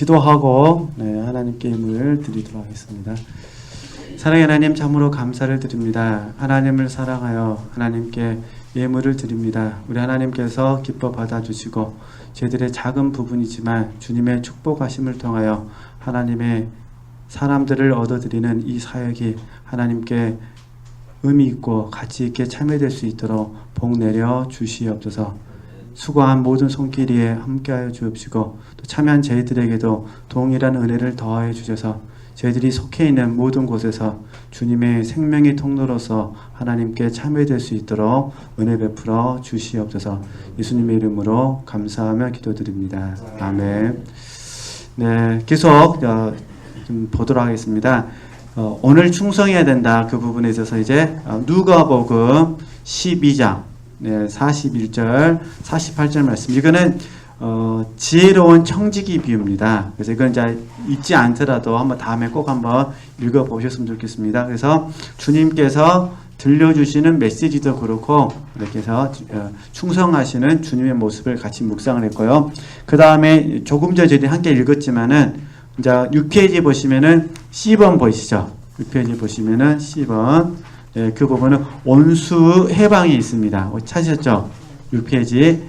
기도하고 하나님께 힘을 드리도록 하겠습니다. 사랑의 하나님, 참으로 감사를 드립니다. 하나님을 사랑하여 하나님께 예물을 드립니다. 우리 하나님께서 기뻐 받아주시고 저희들의 작은 부분이지만 주님의 축복하심을 통하여 하나님의 사람들을 얻어드리는 이 사역이 하나님께 의미 있고 가치 있게 참여될 수 있도록 복 내려 주시옵소서. 수고한 모든 손길에 함께하여 주옵시고 또 참여한 저희들에게도 동일한 은혜를 더하여 주셔서 저희들이 속해 있는 모든 곳에서 주님의 생명의 통로로서 하나님께 참여될 수 있도록 은혜 베풀어 주시옵소서. 예수님의 이름으로 감사하며 기도드립니다. 아멘. 네, 계속 좀 보도록 하겠습니다. 오늘 충성해야 된다 그 부분에 있어서 이제 누가복음 12장 41절 48절 말씀, 이거는 지혜로운 청지기 비유입니다. 그래서 이건 이제 잊지 않더라도 한번 다음에 꼭 한번 읽어보셨으면 좋겠습니다. 그래서 주님께서 들려주시는 메시지도 그렇고 이렇게 해서 충성하시는 주님의 모습을 같이 묵상을 했고요. 그 다음에 조금 전에 저희들이 함께 읽었지만은 이제 6페이지 보시면은 C번 보이시죠? 6페이지 보시면은 C번, 그 부분은 온수 해방이 있습니다. 찾으셨죠? 6페이지.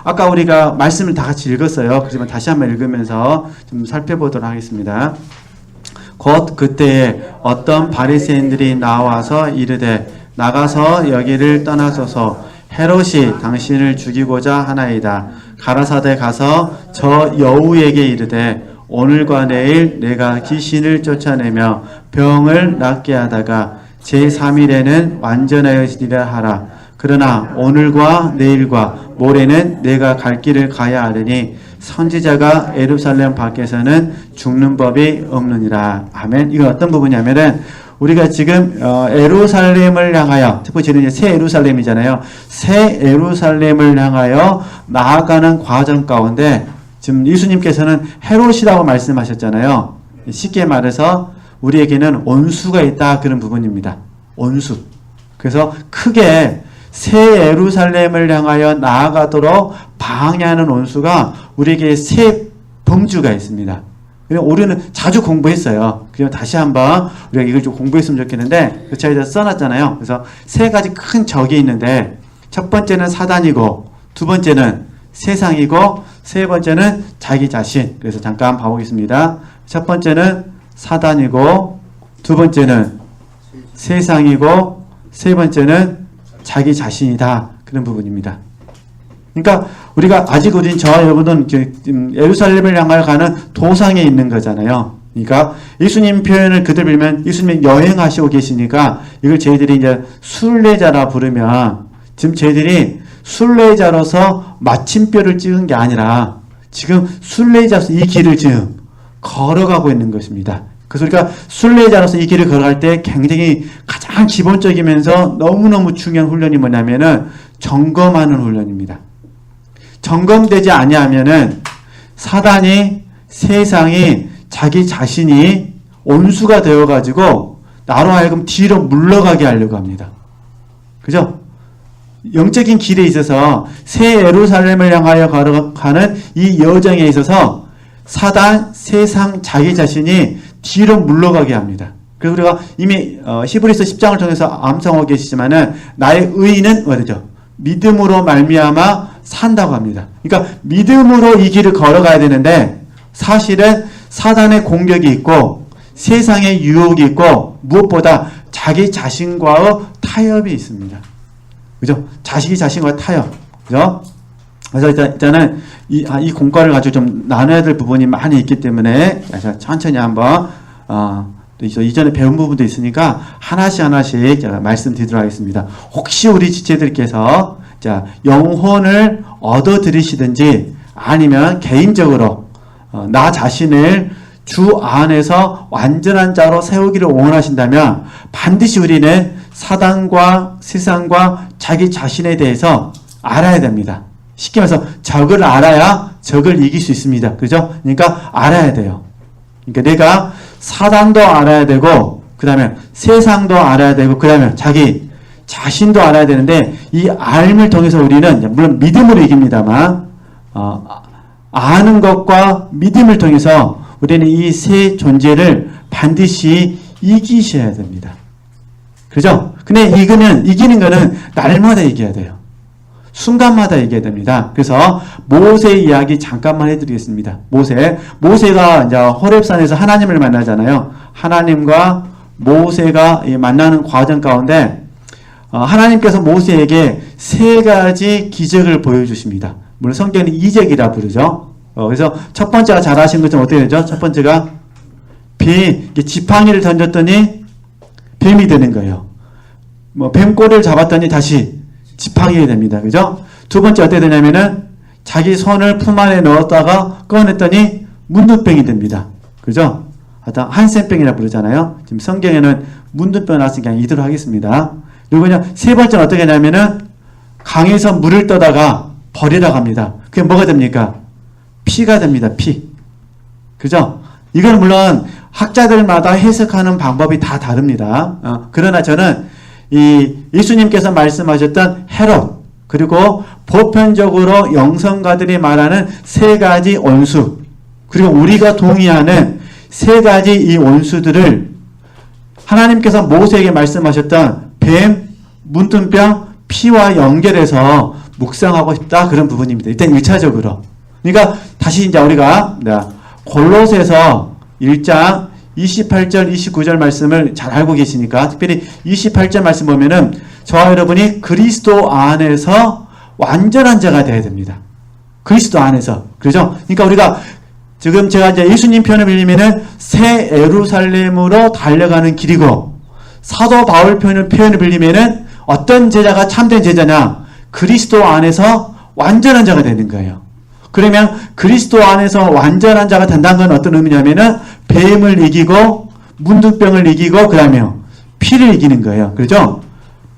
아까 우리가 말씀을 다 같이 읽었어요. 그렇지만 다시 한번 읽으면서 좀 살펴보도록 하겠습니다. 곧 그때에 어떤 바리새인들이 나와서 이르되 나가서 여기를 떠나소서, 헤롯이 당신을 죽이고자 하나이다. 가라사대 가서 저 여우에게 이르되 오늘과 내일 내가 귀신을 쫓아내며 병을 낫게 하다가 제3일에는 완전하여지리라 하라. 그러나 오늘과 내일과 모레는 내가 갈 길을 가야 하리니 선지자가 예루살렘 밖에서는 죽는 법이 없느니라. 아멘. 이건 어떤 부분이냐면은 우리가 지금 예루살렘을 향하여, 특히 저는 이제 새 예루살렘이잖아요. 새 예루살렘을 향하여 나아가는 과정 가운데 지금 예수님께서는 헤롯이라고 말씀하셨잖아요. 쉽게 말해서 우리에게는 온수가 있다, 그런 부분입니다. 온수. 그래서 크게 새 예루살렘을 향하여 나아가도록 방해하는 온수가 우리에게 세 범주가 있습니다. 우리는 자주 공부했어요. 그냥 다시 한번 우리가 이걸 좀 공부했으면 좋겠는데 제가 써놨잖아요. 그래서 세 가지 큰 적이 있는데 첫 번째는 사단이고, 두 번째는 세상이고, 세 번째는 자기 자신. 그래서 잠깐 봐보겠습니다. 첫 번째는 사단이고, 두 번째는 세상이고, 세 번째는 자기 자신이다, 그런 부분입니다. 그러니까 우리가 아직 우린 저와 여러분은 예루살렘을 향하여 가는 도상에 있는 거잖아요. 그러니까 예수님 표현을 그대로 빌면 예수님이 여행하시고 계시니까 이걸 저희들이 이제 순례자라 부르면 지금 저희들이 순례자로서 마침표를 찍은 게 아니라 지금 순례자로서 이 길을 지금 걸어가고 있는 것입니다. 그래서 우리가 순례자로서 이 길을 걸어갈 때 굉장히 가장 기본적이면서 너무너무 중요한 훈련이 뭐냐면은 점검하는 훈련입니다. 점검되지 아니하면은 사단이, 세상이, 자기 자신이 온수가 되어가지고 나로 하여금 뒤로 물러가게 하려고 합니다. 그죠? 영적인 길에 있어서 새 예루살렘을 향하여 걸어가는 이 여정에 있어서 사단, 세상, 자기 자신이 뒤로 물러가게 합니다. 그래서 우리가 이미 히브리서 10장을 통해서 암송하고 계시지만은 나의 의인은 어디죠? 믿음으로 말미암아 산다고 합니다. 그러니까 믿음으로 이 길을 걸어가야 되는데 사실은 사단의 공격이 있고 세상의 유혹이 있고 무엇보다 자기 자신과의 타협이 있습니다. 그죠? 자식이 자신과 타협. 그죠? 그래서 일단은 이 공과를 가지고 좀 나눠야 될 부분이 많이 있기 때문에 천천히 한번 이전에 배운 부분도 있으니까 하나씩 제가 말씀드리도록 하겠습니다. 혹시 우리 지체들께서 영혼을 얻어 들이시든지 아니면 개인적으로 나 자신을 주 안에서 완전한 자로 세우기를 원하신다면 반드시 우리는 사단과 세상과 자기 자신에 대해서 알아야 됩니다. 쉽게 말해서 적을 알아야 적을 이길 수 있습니다. 그죠? 그러니까 알아야 돼요. 그러니까 내가 사단도 알아야 되고, 그 다음에 세상도 알아야 되고, 그 다음에 자기 자신도 알아야 되는데, 이 알을 통해서 우리는, 물론 믿음으로 이깁니다만, 아는 것과 믿음을 통해서 우리는 이 새 존재를 반드시 이기셔야 됩니다. 그죠? 근데 이기는 거는 날마다 이겨야 돼요. 순간마다 이겨야 됩니다. 그래서 모세 이야기 잠깐만 해드리겠습니다. 모세가 이제 호렙산에서 하나님을 만나잖아요. 하나님과 모세가 만나는 과정 가운데 하나님께서 모세에게 3가지 기적을 보여주십니다. 물론 성경은 이적이라 부르죠. 그래서 첫 번째가 잘하신 것은 어떻게 되죠? 첫 번째가 지팡이를 던졌더니 뱀이 되는 거예요. 뱀꼬리를 잡았더니 다시 지팡이가 됩니다. 그죠? 두 번째 어떻게 되냐면은 자기 손을 품 안에 넣었다가 꺼냈더니 문둥병이 됩니다. 그죠? 한센병이라 부르잖아요. 지금 성경에는 문둥병 나왔으니까 이대로 하겠습니다. 그리고 세 번째는 어떻게 하냐면은 강에서 물을 떠다가 버리러 갑니다. 그게 뭐가 됩니까? 피가 됩니다. 피. 그죠? 이건 물론 학자들마다 해석하는 방법이 다 다릅니다. 그러나 저는 예수님께서 말씀하셨던 헤롯, 그리고 보편적으로 영성가들이 말하는 3가지 원수, 그리고 우리가 동의하는 3가지 이 원수들을 하나님께서 모세에게 말씀하셨던 뱀, 문둥병, 피와 연결해서 묵상하고 싶다, 그런 부분입니다. 일단 1차적으로. 그러니까 다시 이제 우리가 골로새서 1장 28절, 29절 말씀을 잘 알고 계시니까, 특별히 28절 말씀 보면은 저와 여러분이 그리스도 안에서 완전한 자가 되어야 됩니다. 그리스도 안에서. 그렇죠? 그러니까 우리가 지금 제가 이제 예수님 편을 빌리면은 새 예루살렘으로 달려가는 길이고, 사도 바울 표현을 빌리면은 어떤 제자가 참된 제자냐? 그리스도 안에서 완전한 자가 되는 거예요. 그러면 그리스도 안에서 완전한 자가 된다는 건 어떤 의미냐면은 뱀을 이기고 문둥병을 이기고 그다음에 피를 이기는 거예요. 그렇죠?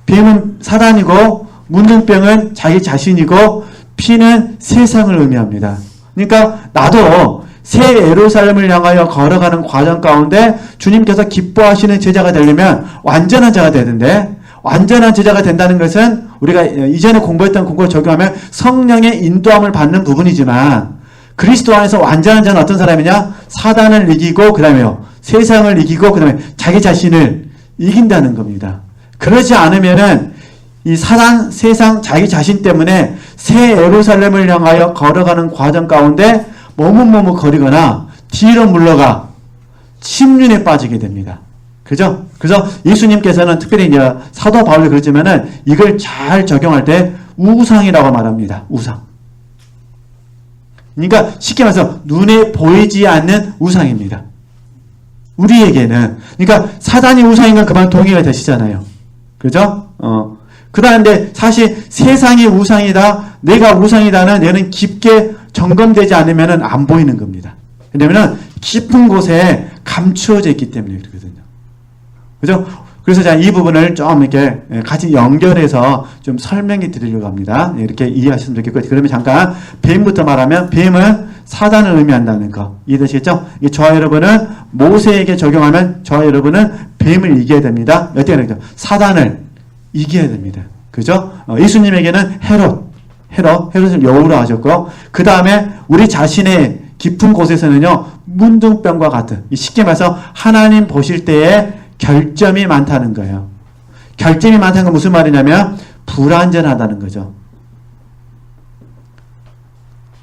뱀은 사단이고 문둥병은 자기 자신이고 피는 세상을 의미합니다. 그러니까 나도 새 예루살렘을 향하여 걸어가는 과정 가운데 주님께서 기뻐하시는 제자가 되려면 완전한 자가 되는데, 완전한 제자가 된다는 것은 우리가 이전에 공부했던 공부를 적용하면 성령의 인도함을 받는 부분이지만, 그리스도 안에서 완전한 자는 어떤 사람이냐? 사단을 이기고 그 다음에요, 세상을 이기고 그 다음에 자기 자신을 이긴다는 겁니다. 그러지 않으면은 이 사단, 세상, 자기 자신 때문에 새 예루살렘을 향하여 걸어가는 과정 가운데 머뭇머뭇거리거나 뒤로 물러가 침륜에 빠지게 됩니다. 그죠? 그래서 예수님께서는 특별히 이제 사도 바울이 그랬지만은 이걸 잘 적용할 때 우상이라고 말합니다. 우상. 그러니까 쉽게 말해서 눈에 보이지 않는 우상입니다. 우리에게는. 그러니까 사단이 우상인 건 그만 동의가 되시잖아요. 그죠? 그런데 사실 세상이 우상이다, 내가 우상이다는 얘는 깊게 점검되지 않으면 안 보이는 겁니다. 왜냐면 깊은 곳에 감추어져 있기 때문에 그렇거든요. 그죠? 그래서 제가 이 부분을 좀 이렇게 같이 연결해서 좀 설명해 드리려고 합니다. 이렇게 이해하시면 좋겠고, 그러면 잠깐 뱀부터 말하면 뱀은 사단을 의미한다는 거 이해되시겠죠? 저와 여러분은 모세에게 적용하면 저와 여러분은 뱀을 이겨야 됩니다. 어떻게 하는 거죠? 사단을 이겨야 됩니다. 그죠? 예수님에게는 헤롯을 여우로 하셨고, 그 다음에 우리 자신의 깊은 곳에서는요, 문둥병과 같은, 쉽게 말해서 하나님 보실 때에 결점이 많다는 거예요. 결점이 많다는 건 무슨 말이냐면 불완전하다는 거죠.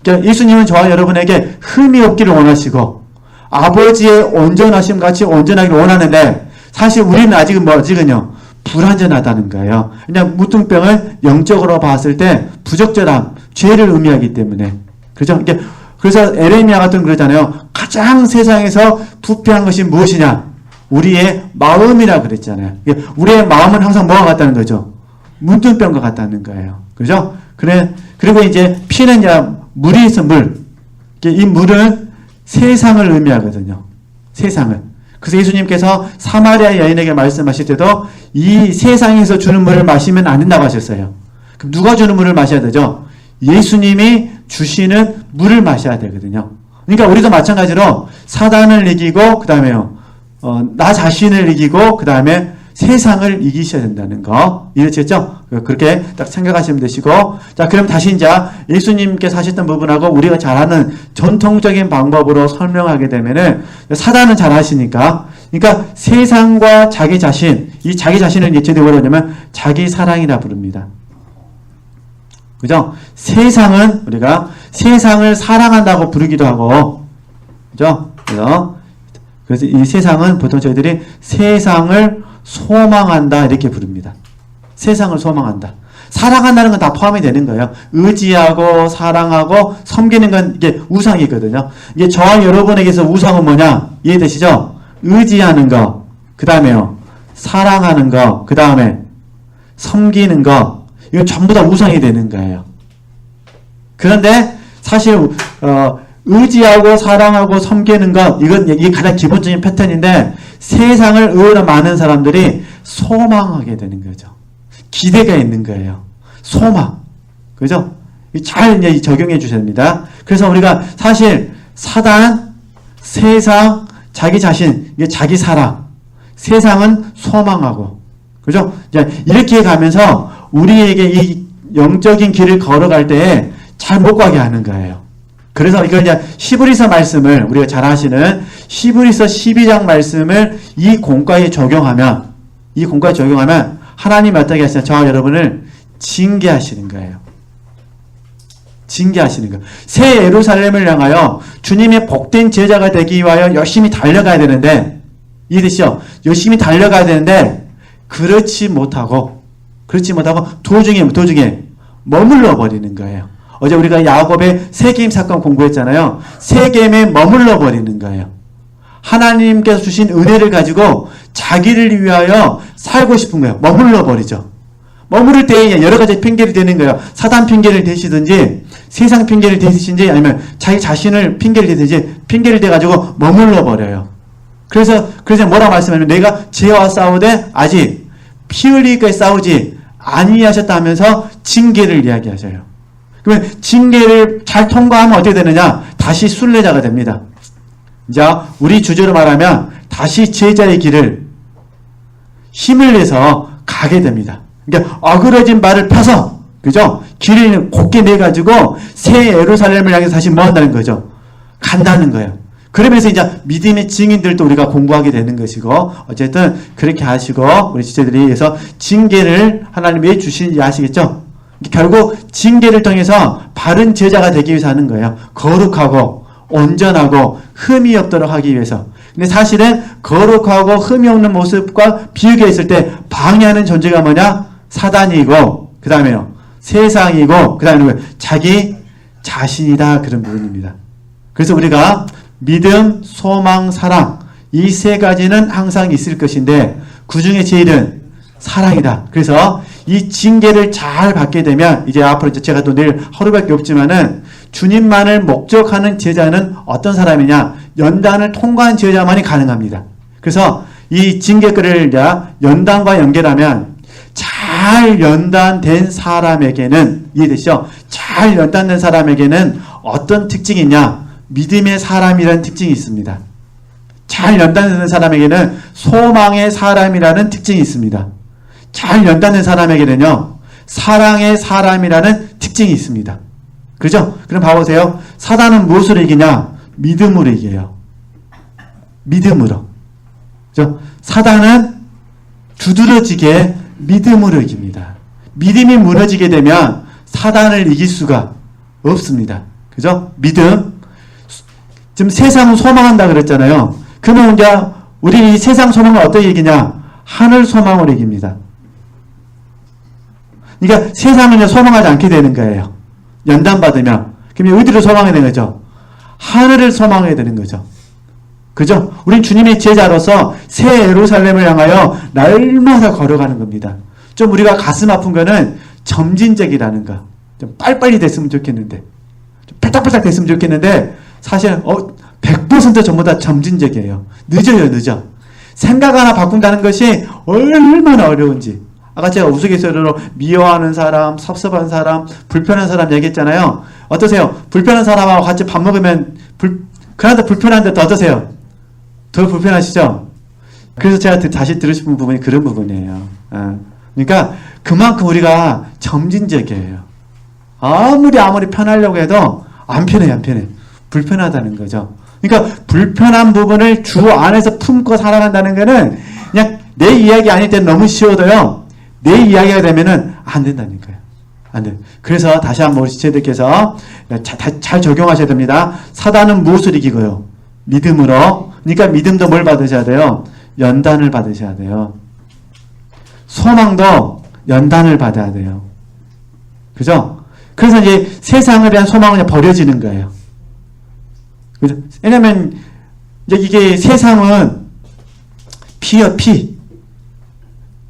그러니까 예수님은 저와 여러분에게 흠이 없기를 원하시고 아버지의 온전하심 같이 온전하기를 원하는데, 사실 우리는 아직은 불완전하다는 거예요. 그냥 문둥병을 영적으로 봤을 때 부적절함, 죄를 의미하기 때문에. 그죠? 그래서 에레미야 같은 거 그러잖아요. 가장 세상에서 부패한 것이 무엇이냐? 우리의 마음이라 그랬잖아요. 우리의 마음은 항상 뭐가 같다는 거죠? 문둥병과 같다는 거예요. 그죠? 그리고 이제 피는 물이 있어, 물. 이 물은 세상을 의미하거든요. 세상을. 그래서 예수님께서 사마리아 여인에게 말씀하실 때도 이 세상에서 주는 물을 마시면 안 된다고 하셨어요. 그럼 누가 주는 물을 마셔야 되죠? 예수님이 주시는 물을 마셔야 되거든요. 그러니까 우리도 마찬가지로 사단을 이기고 그 다음에요, 나 자신을 이기고 그 다음에 세상을 이기셔야 된다는 거. 이해되셨죠? 그렇게 딱 생각하시면 되시고. 자, 그럼 다시 이제 예수님께서 하셨던 부분하고 우리가 잘 아는 전통적인 방법으로 설명하게 되면은 사단은 잘 아시니까. 그러니까 세상과 자기 자신, 이 자기 자신을 예체되고 뭐냐면 자기 사랑이라 부릅니다. 그죠? 세상은 우리가 세상을 사랑한다고 부르기도 하고, 그죠? 그래서 이 세상은 보통 저희들이 세상을 소망한다 이렇게 부릅니다. 세상을 소망한다. 사랑한다는 건 다 포함이 되는 거예요. 의지하고 사랑하고 섬기는 건 이게 우상이거든요. 이게 저와 여러분에게서 우상은 뭐냐? 이해되시죠? 의지하는 거, 그 다음에요. 사랑하는 거, 그 다음에 섬기는 거, 이건 전부 다 우상이 되는 거예요. 그런데 사실 의지하고 사랑하고 섬기는 것, 이게 가장 기본적인 패턴인데 세상을 의외로 많은 사람들이 소망하게 되는 거죠. 기대가 있는 거예요. 소망. 그죠? 잘 이제 적용해 주셔야 됩니다. 그래서 우리가 사실 사단, 세상, 자기 자신, 이게 자기 사랑, 세상은 소망하고, 그죠? 이렇게 가면서 우리에게 이 영적인 길을 걸어갈 때에 잘 못 가게 하는 거예요. 그래서 이걸 이제 히브리서 말씀을 우리가 잘 아시는 히브리서 12장 말씀을 이 공과에 적용하면 하나님 어떻게 하시냐? 저와 여러분을 징계하시는 거예요. 징계하시는 거예요. 새 예루살렘을 향하여 주님의 복된 제자가 되기 위하여 열심히 달려가야 되는데, 이해되시죠? 열심히 달려가야 되는데 그렇지 못하고 도중에 머물러 버리는 거예요. 어제 우리가 야곱의 세겜 사건 공부했잖아요. 세겜에 머물러 버리는 거예요. 하나님께서 주신 은혜를 가지고 자기를 위하여 살고 싶은 거예요. 머물러 버리죠. 머무를 때에 여러 가지 핑계를 대는 거예요. 사단 핑계를 대시든지 세상 핑계를 대시든지 아니면 자기 자신을 핑계를 대든지 핑계를 대가지고 머물러 버려요. 그래서 뭐라 말씀하냐면 내가 죄와 싸우되 아직 피 흘리기까지 싸우지 아니하셨다 하면서 징계를 이야기하셔요. 그러면 징계를 잘 통과하면 어떻게 되느냐? 다시 순례자가 됩니다. 자, 우리 주제로 말하면 다시 제자의 길을 힘을 내서 가게 됩니다. 그러니까 어그러진 발을 펴서, 그죠? 길을 곧게 내가지고 새 예루살렘을 향해서 다시 뭐 한다는 거죠? 간다는 거예요. 그러면서 이제 믿음의 증인들도 우리가 공부하게 되는 것이고, 어쨌든 그렇게 하시고 우리 지체들이 위해서 징계를 하나님이 왜 주시는지 아시겠죠? 결국 징계를 통해서 바른 제자가 되기 위해서 하는 거예요. 거룩하고 온전하고 흠이 없도록 하기 위해서. 근데 사실은 거룩하고 흠이 없는 모습과 비교했을 때 방해하는 존재가 뭐냐? 사단이고, 그 다음에요. 세상이고, 그 다음에 자기 자신이다. 그런 부분입니다. 그래서 우리가 믿음, 소망, 사랑, 이 세 가지는 항상 있을 것인데 그 중에 제일은 사랑이다. 그래서 이 징계를 잘 받게 되면 이제 앞으로 제가 또 내일 하루밖에 없지만은 주님만을 목적하는 제자는 어떤 사람이냐? 연단을 통과한 제자만이 가능합니다. 그래서 이 징계글을 연단과 연결하면 잘 연단된 사람에게는, 이해되시죠? 잘 연단된 사람에게는 어떤 특징이 있냐? 믿음의 사람이라는 특징이 있습니다. 잘 연단된 사람에게는 소망의 사람이라는 특징이 있습니다. 잘 연단된 사람에게는요, 사랑의 사람이라는 특징이 있습니다. 그죠? 그럼 봐보세요. 사단은 무엇으로 이기냐? 믿음으로 이겨요. 믿음으로. 그죠? 사단은 두드러지게 믿음으로 이깁니다. 믿음이 무너지게 되면 사단을 이길 수가 없습니다. 그죠? 믿음. 지금 세상은 소망한다 그랬잖아요. 그러면 이제 우리 이 세상 소망을 어떻게 이기냐? 하늘 소망으로 이깁니다. 그러니까 세상은 소망하지 않게 되는 거예요. 연단받으면. 그럼 어디를 소망해야 되는 거죠? 하늘을 소망해야 되는 거죠. 그죠? 우린 주님의 제자로서 새 예루살렘을 향하여 날마다 걸어가는 겁니다. 좀 우리가 가슴 아픈 거는 점진적이라는 거. 좀 빨리빨리 됐으면 좋겠는데. 좀 빨딱빨딱 됐으면 좋겠는데 사실 100% 전부 다 점진적이에요. 늦어. 생각 하나 바꾼다는 것이 얼마나 어려운지. 아까 제가 우스갯소리로 미워하는 사람, 섭섭한 사람, 불편한 사람 얘기했잖아요. 어떠세요? 불편한 사람하고 같이 밥 먹으면 그나마 불편한데 더 어떠세요? 더 불편하시죠? 그래서 제가 다시 들으고 싶은 부분이 그런 부분이에요. 그러니까 그만큼 우리가 점진적이에요. 아무리 편하려고 해도 안 편해. 불편하다는 거죠. 그러니까 불편한 부분을 주 안에서 품고 살아간다는 거는 그냥 내 이야기 아닐 때는 너무 쉬워도요. 내 이야기가 되면은 안 된다니까요. 안 돼요. 그래서 다시 한번 우리 지체들께서 잘 적용하셔야 됩니다. 사단은 무엇을 이기고요? 믿음으로. 그러니까 믿음도 뭘 받으셔야 돼요? 연단을 받으셔야 돼요. 소망도 연단을 받아야 돼요. 그죠? 그래서 이제 세상에 대한 소망은 그냥 버려지는 거예요. 그죠? 왜냐면 이게 세상은 피요, 피.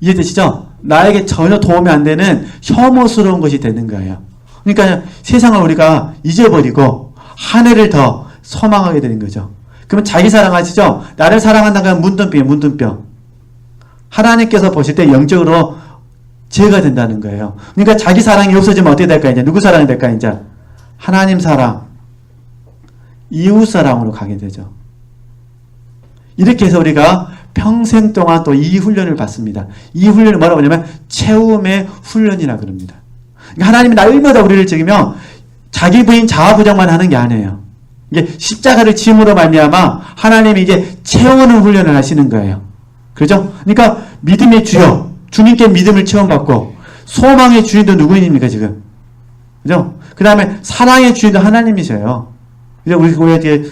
이해되시죠? 나에게 전혀 도움이 안 되는 혐오스러운 것이 되는 거예요. 그러니까 세상을 우리가 잊어버리고 한 해를 더 소망하게 되는 거죠. 그러면 자기 사랑하시죠? 나를 사랑한다는 건 문둥병이에요, 문둥병. 하나님께서 보실 때 영적으로 죄가 된다는 거예요. 그러니까 자기 사랑이 없어지면 어떻게 될까? 이제 누구 사랑이 될까? 이제 하나님 사랑, 이웃 사랑으로 가게 되죠. 이렇게 해서 우리가 평생 동안 또 이 훈련을 받습니다. 이 훈련을 뭐라고 하냐면 채움의 훈련이라 그럽니다. 그러니까 하나님이 날마다 우리를 지으며 자기 부인 자아 부정만 하는 게 아니에요. 이게 십자가를 지음으로 말미암아 하나님이 이제 채우는 훈련을 하시는 거예요. 그렇죠? 그러니까 믿음의 주여, 주님께 믿음을 체험받고 소망의 주인도 누구입니까 지금? 그죠? 그 다음에 사랑의 주인도 하나님이셔요. 그죠? 우리가 이제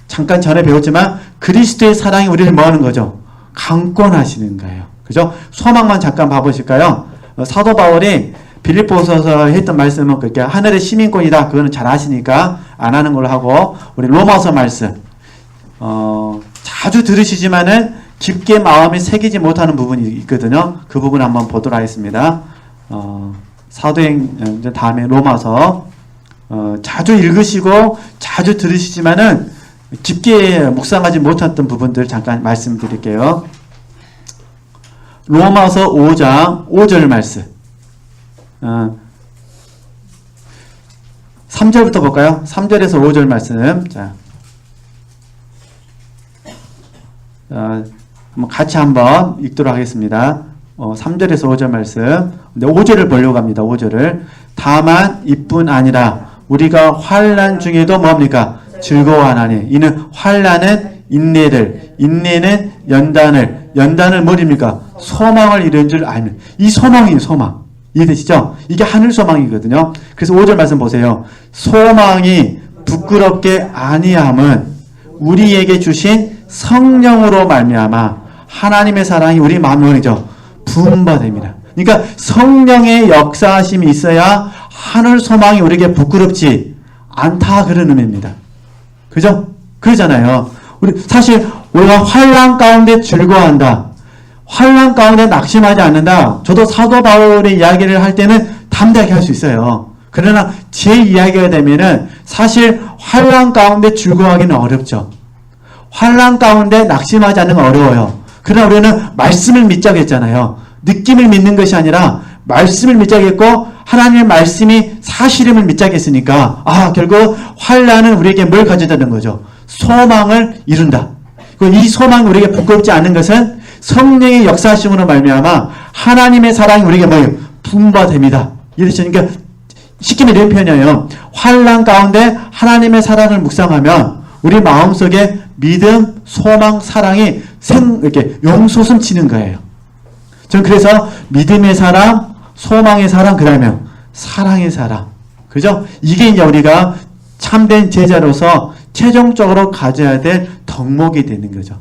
잠깐 전에 배웠지만 그리스도의 사랑이 우리를 뭐 하는 거죠? 강권하시는 거예요. 그죠? 소망만 잠깐 봐보실까요? 사도 바울이 빌립보서서 했던 말씀은 그렇게 하늘의 시민권이다. 그거는 잘 아시니까 안 하는 걸로 하고 우리 로마서 말씀 자주 들으시지만은 깊게 마음에 새기지 못하는 부분이 있거든요. 그 부분 한번 보도록 하겠습니다. 사도행 다음에 로마서 자주 읽으시고 자주 들으시지만은 깊게 묵상하지 못했던 부분들 잠깐 말씀드릴게요. 로마서 5장 5절 말씀 3절부터 볼까요? 3절에서 5절 말씀. 자, 같이 한번 읽도록 하겠습니다. 3절에서 5절 말씀. 5절을 보려고 합니다. 5절을. 다만 이뿐 아니라 우리가 환난 중에도 뭡니까? 즐거워하나니 이는 환난은 인내를, 인내는 연단을, 연단을 뭐입니까? 소망을 이룬 줄 알면. 이 소망이에요, 소망. 이해되시죠? 이게 하늘 소망이거든요. 그래서 5절 말씀 보세요. 소망이 부끄럽게 아니함은 우리에게 주신 성령으로 말미암아 하나님의 사랑이 우리 마음이죠. 부음받습니다. 그러니까 성령의 역사하심이 있어야 하늘 소망이 우리에게 부끄럽지 않다 그런 의미입니다. 그죠? 그러잖아요. 사실 우리가 환난 가운데 즐거워한다. 환난 가운데 낙심하지 않는다. 저도 사도 바울의 이야기를 할 때는 담대하게 할 수 있어요. 그러나 제 이야기가 되면은 사실 환난 가운데 즐거워하기는 어렵죠. 환난 가운데 낙심하지 않는 건 어려워요. 그러나 우리는 말씀을 믿자고 했잖아요. 느낌을 믿는 것이 아니라 말씀을 믿자고 했고 하나님의 말씀이 사실임을 믿자고 했으니까 결국 환난은 우리에게 뭘 가져다는 거죠? 소망을 이룬다. 이 소망이 우리에게 부끄럽지 않은 것은 성령의 역사하심으로 말미암아 하나님의 사랑이 우리에게 뭐예요? 분바됩니다. 이해되시니까 쉽게 이런 표현이에요. 환난 가운데 하나님의 사랑을 묵상하면 우리 마음속에 믿음, 소망, 사랑이 이렇게 용솟음 치는 거예요. 전 그래서 믿음의 사랑, 소망의 사랑, 그 다음에 사랑의 사랑. 그죠? 이게 이제 우리가 참된 제자로서 최종적으로 가져야 될 덕목이 되는 거죠.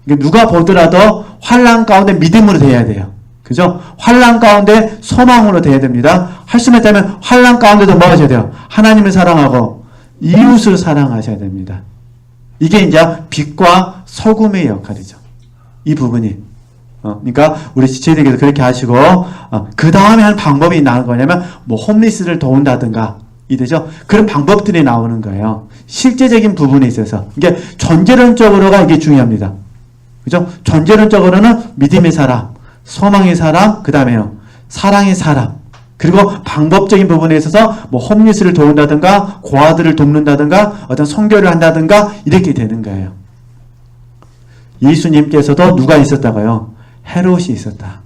누가 보더라도 환난 가운데 믿음으로 돼야 돼요. 그죠? 환난 가운데 소망으로 돼야 됩니다. 할 수만 있다면 환난 가운데도 뭐 하셔야 돼요? 하나님을 사랑하고 이웃을 사랑하셔야 됩니다. 이게 이제 빛과 소금의 역할이죠. 이 부분이. 그러니까 우리 지체들께서 그렇게 하시고 그 다음에 하는 방법이 나오는 거냐면 홈리스를 도운다든가 이되죠. 그런 방법들이 나오는 거예요. 실제적인 부분에 있어서 이게 존재론적으로가 이게 중요합니다. 그죠? 존재론적으로는 믿음의 사람, 소망의 사람, 그 다음에요 사랑의 사람. 그리고 방법적인 부분에 있어서 홈리스를 도운다든가 고아들을 돕는다든가 어떤 선교를 한다든가 이렇게 되는 거예요. 예수님께서도 누가 있었다고요? 헤롯이 있었다.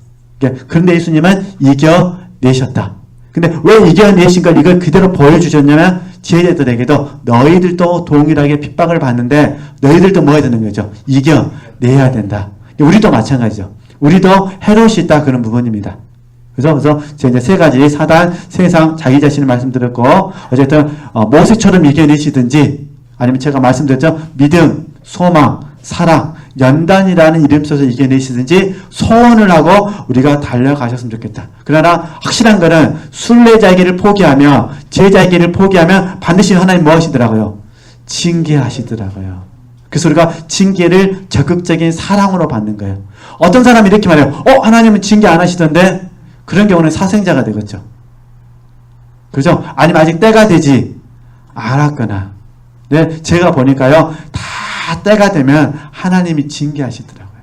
그런데 예수님은 이겨내셨다. 근데 왜 이겨내신 걸 이걸 그대로 보여주셨냐면 제자들에게도 너희들도 동일하게 핍박을 받는데 너희들도 뭐 해야 되는 거죠? 이겨내야 된다. 우리도 마찬가지죠. 우리도 헤롯이 있다 그런 부분입니다. 그래서 제가 이제 세 가지 사단, 세상, 자기 자신을 말씀드렸고 어쨌든 모세처럼 이겨내시든지 아니면 제가 말씀드렸죠. 믿음, 소망, 사랑, 연단이라는 이름 써서 이겨내시든지 소원을 하고 우리가 달려가셨으면 좋겠다. 그러나 확실한 거는 순례자기를 포기하며 제자기를 포기하면 반드시 하나님 뭐 하시더라고요? 징계하시더라고요. 그래서 우리가 징계를 적극적인 사랑으로 받는 거예요. 어떤 사람이 이렇게 말해요. 하나님은 징계 안 하시던데? 그런 경우는 사생자가 되겠죠. 그죠? 아니면 아직 때가 되지 않았거나. 네, 제가 보니까요. 다 때가 되면 하나님이 징계하시더라고요.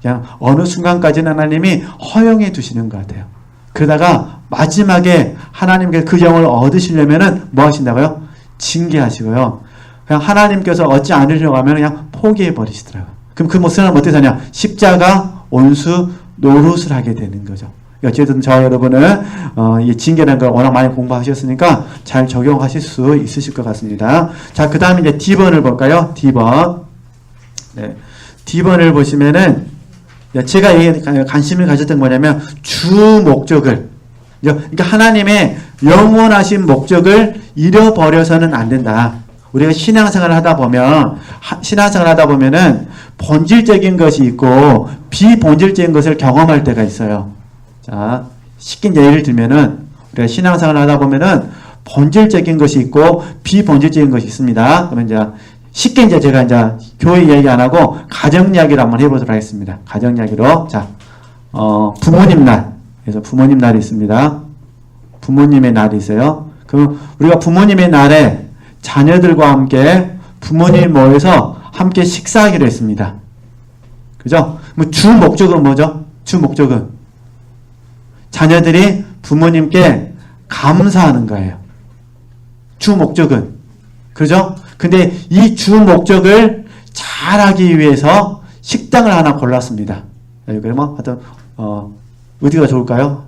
그냥 어느 순간까지는 하나님이 허용해 두시는 것 같아요. 그러다가 마지막에 하나님께 그 영을 얻으시려면은 뭐 하신다고요? 징계하시고요. 그냥 하나님께서 얻지 않으려고 하면 그냥 포기해 버리시더라고요. 그럼 그 모습은 어떻게 사냐? 십자가, 온수, 노릇을 하게 되는 거죠. 어쨌든 저 여러분은 이 징계라는 걸 워낙 많이 공부하셨으니까 잘 적용하실 수 있으실 것 같습니다. 자, 그 다음에 이제 D번을 볼까요? D번. 네. D번을 보시면은 제가 관심을 가졌던 게 뭐냐면 주 목적을, 그러니까 하나님의 영원하신 목적을 잃어버려서는 안 된다. 우리가 신앙생활을 하다 보면은 본질적인 것이 있고 비본질적인 것을 경험할 때가 있어요. 자, 쉽게 예를 들면은 우리가 신앙생활을 하다 보면은 본질적인 것이 있고 비본질적인 것이 있습니다. 그러면 이제 쉽게 이제 제가 이제 교회 이야기 안 하고 가정 이야기를 한번 해보도록 하겠습니다. 가정 이야기로. 자, 부모님 날. 그래서 부모님 날이 있습니다. 부모님의 날이 있어요. 그럼 우리가 부모님의 날에 자녀들과 함께 부모님 모여서 함께 식사하기로 했습니다. 그죠? 뭐 주 목적은 뭐죠? 주 목적은 자녀들이 부모님께 감사하는 거예요. 주 목적은. 그죠? 근데 이 주 목적을 잘하기 위해서 식당을 하나 골랐습니다. 그러면 하여튼 어디가 좋을까요?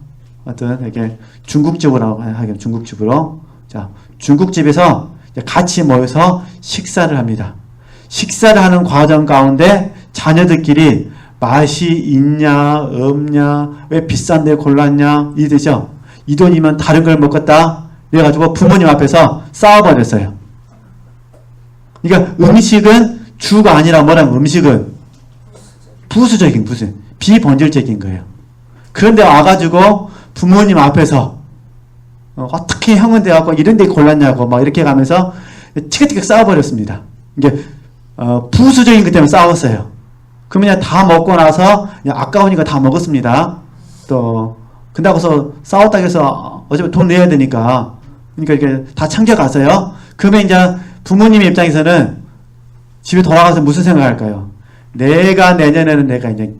하여튼 이렇게 중국집으로 하긴 중국집으로. 자, 중국집에서 같이 모여서 식사를 합니다. 식사를 하는 과정 가운데 자녀들끼리 맛이 있냐 없냐 왜 비싼 데 골랐냐 이 뜻이죠. 이 돈이면 다른 걸 먹겠다 이래가지고 부모님 앞에서 싸워버렸어요. 그러니까 음식은 주가 아니라 뭐라면 음식은 부수적인 비본질적인 거예요. 그런데 와가지고 부모님 앞에서 어떻게 형은 돼갖고 이런 데 골랐냐고 막 이렇게 가면서 티격태격 싸워버렸습니다. 이게 부수적인 것 때문에 싸웠어요. 그러면 다 먹고 나서 아까우니까 다 먹었습니다. 또 근다고서 싸웠다고 해서 어차피 돈 내야 되니까 그러니까 이렇게 다 챙겨가서요. 그러면 이제 부모님의 입장에서는 집에 돌아가서 무슨 생각할까요? 내가 내년에는 내가 이제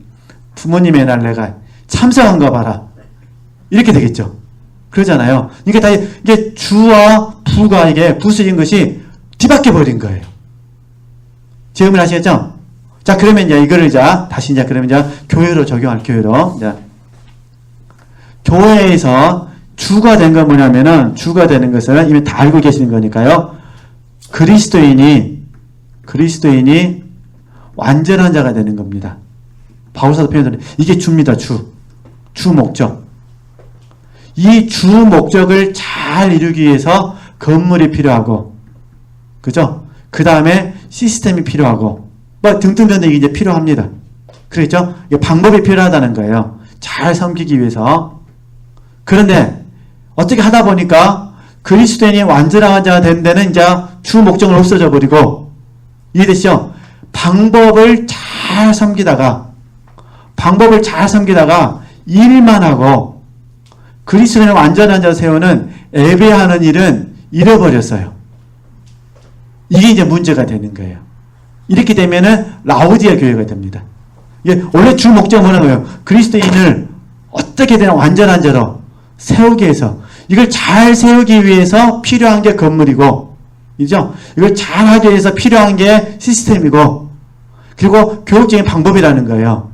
부모님의 날 내가 참석한 거 봐라 이렇게 되겠죠. 그러잖아요. 그러니까 다 이게 주와 부가 이게 부수인 것이 뒤바뀌어 버린 거예요. 질문 하시겠죠? 자, 그러면 이제 이거를 이제 다시 이제 그러면 이제 교회로 적용할 교회로. 이제 교회에서 주가 된 건 뭐냐면은 주가 되는 것은 이미 다 알고 계시는 거니까요. 그리스도인이 완전한 자가 되는 겁니다. 바울사도 표현을 이게 주입니다. 주 목적. 이 주 목적을 잘 이루기 위해서 건물이 필요하고, 그죠? 그 다음에 시스템이 필요하고. 뭐 등등등등이 이제 필요합니다. 그렇죠? 방법이 필요하다는 거예요. 잘 섬기기 위해서. 그런데 어떻게 하다 보니까 그리스도인이 완전한 자가 된 데는 이제 주 목적은 없어져 버리고 이해되시죠? 방법을 잘 섬기다가 일만 하고 그리스도인을 완전한 자 세우는 예배하는 일은 잃어버렸어요. 이게 이제 문제가 되는 거예요. 이렇게 되면은 라오디아 교회가 됩니다. 이게 원래 주 목적은 뭐라는 거예요? 그리스도인을 어떻게든 완전한 자로 세우기 위해서 이걸 잘 세우기 위해서 필요한 게 건물이고, 이죠? 이걸 잘 하기 위해서 필요한 게 시스템이고, 그리고 교육적인 방법이라는 거예요.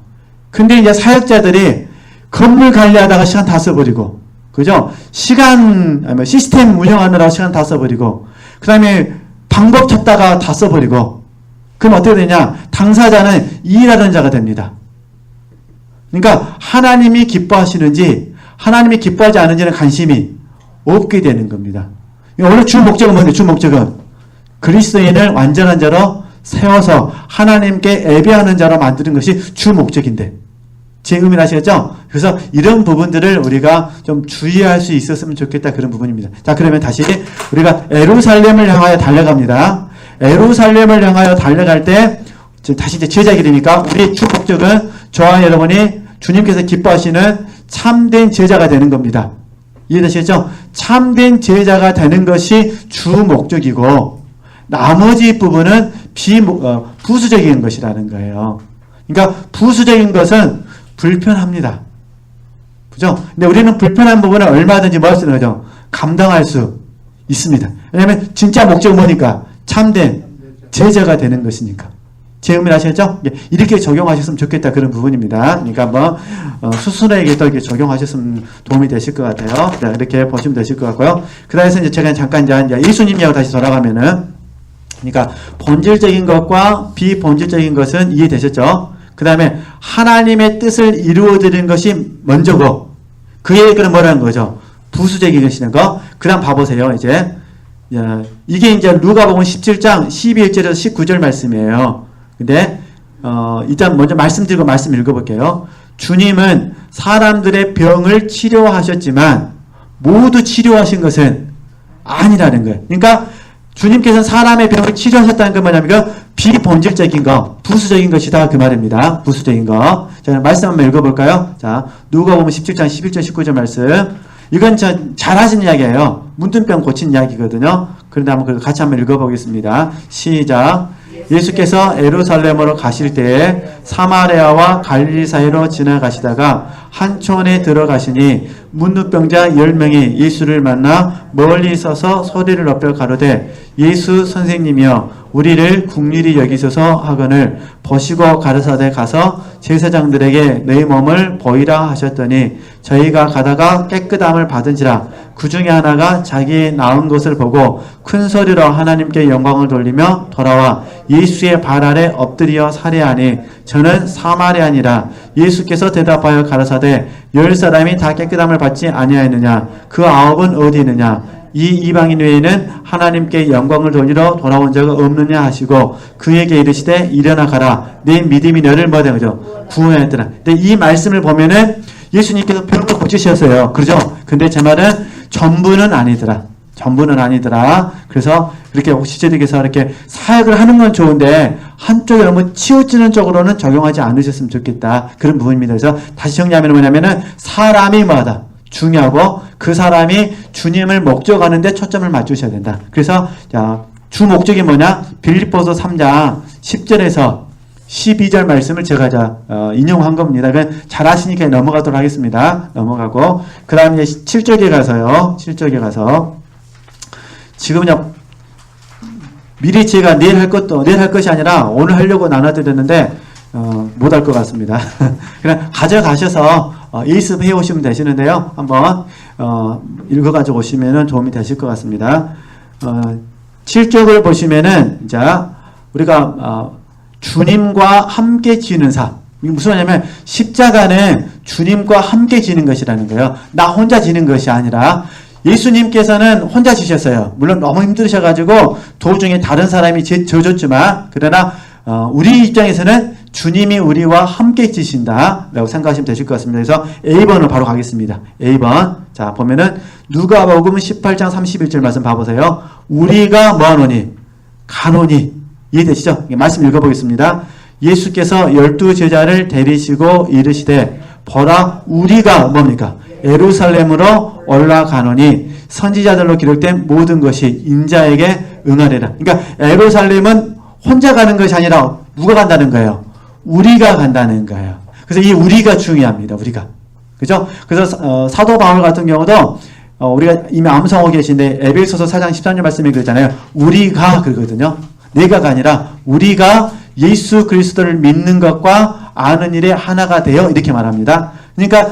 근데 이제 사역자들이 건물 관리하다가 시간 다 써버리고, 그죠? 시스템 운영하느라고 시간 다 써버리고, 그 다음에 방법 찾다가 다 써버리고, 그럼 어떻게 되냐? 당사자는 일하는 자가 됩니다. 그러니까 하나님이 기뻐하시는지 하나님이 기뻐하지 않은지는 관심이 없게 되는 겁니다. 원래 주 목적은 뭔데? 주 목적은 그리스도인을 완전한 자로 세워서 하나님께 예배하는 자로 만드는 것이 주 목적인데, 제 의미는 아시겠죠? 그래서 이런 부분들을 우리가 좀 주의할 수 있었으면 좋겠다, 그런 부분입니다. 자, 그러면 다시 우리가 예루살렘을 향하여 달려갑니다. 예루살렘을 향하여 달려갈 때 다시 이제 제자에게 되니까 우리 주 목적은 저와 여러분이 주님께서 기뻐하시는 참된 제자가 되는 겁니다. 이해되시겠죠? 참된 제자가 되는 것이 주 목적이고 나머지 부분은 부수적인 것이라는 거예요. 그러니까 부수적인 것은 불편합니다. 그죠? 근데 우리는 불편한 부분을 얼마든지 뭐 할 수 있는 거죠? 감당할 수 있습니다. 왜냐하면 진짜 목적은 뭐니까? 참된 제자가 되는 것이니까. 제 의미를 아시겠죠? 이렇게 적용하셨으면 좋겠다, 그런 부분입니다. 그러니까 뭐 스스로에게도 이렇게 적용하셨으면 도움이 되실 것 같아요. 자, 이렇게 보시면 되실 것 같고요. 그 다음에 이제 제가 잠깐 이제 예수님이라고 다시 돌아가면은, 그러니까 본질적인 것과 비본질적인 것은 이해되셨죠? 그 다음에 하나님의 뜻을 이루어드리는 것이 먼저고, 그의 그는 뭐라는 거죠? 부수적인 것이는 거. 그 다음 봐보세요, 이제. 이게 이제 누가복음 17장 12절에서 19절 말씀이에요. 근데 일단 먼저 말씀드리고 말씀 읽어볼게요. 주님은 사람들의 병을 치료하셨지만 모두 치료하신 것은 아니라는 거예요. 그러니까 주님께서는 사람의 병을 치료하셨다는 건 뭐냐면 비본질적인 거, 부수적인 것이다, 그 말입니다. 부수적인 거. 자, 말씀 한번 읽어볼까요? 자, 누가복음 17장 11절 19절 말씀. 이건 잘 하신 이야기예요. 문둥병 고친 이야기거든요. 그런데 한번 같이 한번 읽어보겠습니다. 시작. 예수께서 예루살렘으로 가실 때에 사마리아와 갈릴리 사이로 지나가시다가 한 촌에 들어가시니 문둥병자 10명이 예수를 만나 멀리 서서 소리를 높여 가로되 예수 선생님이여 우리를 긍휼히 여기소서 하거늘 보시고 가르사대 가서 제사장들에게 너희 몸을 보이라 하셨더니 저희가 가다가 깨끗함을 받은지라 그 중에 하나가 자기 나은 것을 보고 큰 소리로 하나님께 영광을 돌리며 돌아와 예수의 발 아래 엎드려 살해하니 저는 사마리아니라. 예수께서 대답하여 가라사대 10사람이 다 깨끗함을 받지 아니하였느냐? 그 9은 어디 있느냐? 이 이방인 외에는 하나님께 영광을 돌리러 돌아온 자가 없느냐 하시고 그에게 이르시되 일어나 가라. 내 믿음이 너를 뭐하다 그죠? 구원하였더라. 근데 이 말씀을 보면은 예수님께서 병을 고치셨어요. 그렇죠? 근데 제 말은 전부는 아니더라. 전부는 아니더라. 그래서 이렇게 지체들께서 이렇게 사역을 하는 건 좋은데 한쪽에 너무 치우치는 쪽으로는 적용하지 않으셨으면 좋겠다. 그런 부분입니다. 그래서 다시 정리하면 뭐냐면은 사람이 뭐하다? 중요하고 그 사람이 주님을 목적하는 데 초점을 맞추셔야 된다. 그래서 자, 주 목적이 뭐냐? 빌립보서 3장 10절에서 12절 말씀을 제가 인용한 겁니다. 잘 아시니까 넘어가도록 하겠습니다. 넘어가고 그 다음에 7절에 가서요. 7절에 가서 지금요 미리 제가 내일 할 것이 아니라 오늘 하려고 나눠드렸는데 못 할 것 같습니다. 그냥 가져가셔서 예습해 오시면 되시는데요. 한번 읽어가지고 오시면 도움이 되실 것 같습니다. 7쪽을 보시면은 자 우리가 주님과 함께 지는 삶. 이게 무슨 말이냐면 십자가는 주님과 함께 지는 것이라는 거예요. 나 혼자 지는 것이 아니라 예수님께서는 혼자 지셨어요. 물론 너무 힘드셔가지고 도중에 다른 사람이 져줬지만 그러나 우리 입장에서는 주님이 우리와 함께 지신다 라고 생각하시면 되실 것 같습니다. 그래서 A번으로 바로 가겠습니다. A번. 자 보면은 누가복음 18장 31절 말씀 봐보세요. 우리가 뭐하노니? 가노니. 이해되시죠? 말씀 읽어보겠습니다. 예수께서 12제자를 데리시고 이르시되 보라 우리가 뭡니까? 예루살렘으로 올라가노니 선지자들로 기록된 모든 것이 인자에게 응하리라. 그러니까 예루살렘은 혼자 가는 것이 아니라 누가 간다는 거예요? 우리가 간다는 거예요. 그래서 이 우리가 중요합니다. 우리가. 그죠? 그래서 사도 바울 같은 경우도 우리가 이미 암송하고 계신데 에베소서 4장 13절 말씀에 그러잖아요. 우리가 그러거든요. 내가가 아니라 우리가 예수 그리스도를 믿는 것과 아는 일에 하나가 되어 이렇게 말합니다. 그러니까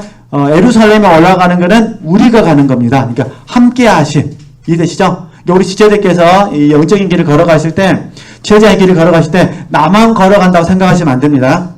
예루살렘에 올라가는 것은 우리가 가는 겁니다. 그러니까 함께 하신, 이해되시죠? 우리 지체들께서 이 영적인 길을 걸어가실 때, 제자의 길을 걸어가실 때 나만 걸어간다고 생각하시면 안 됩니다.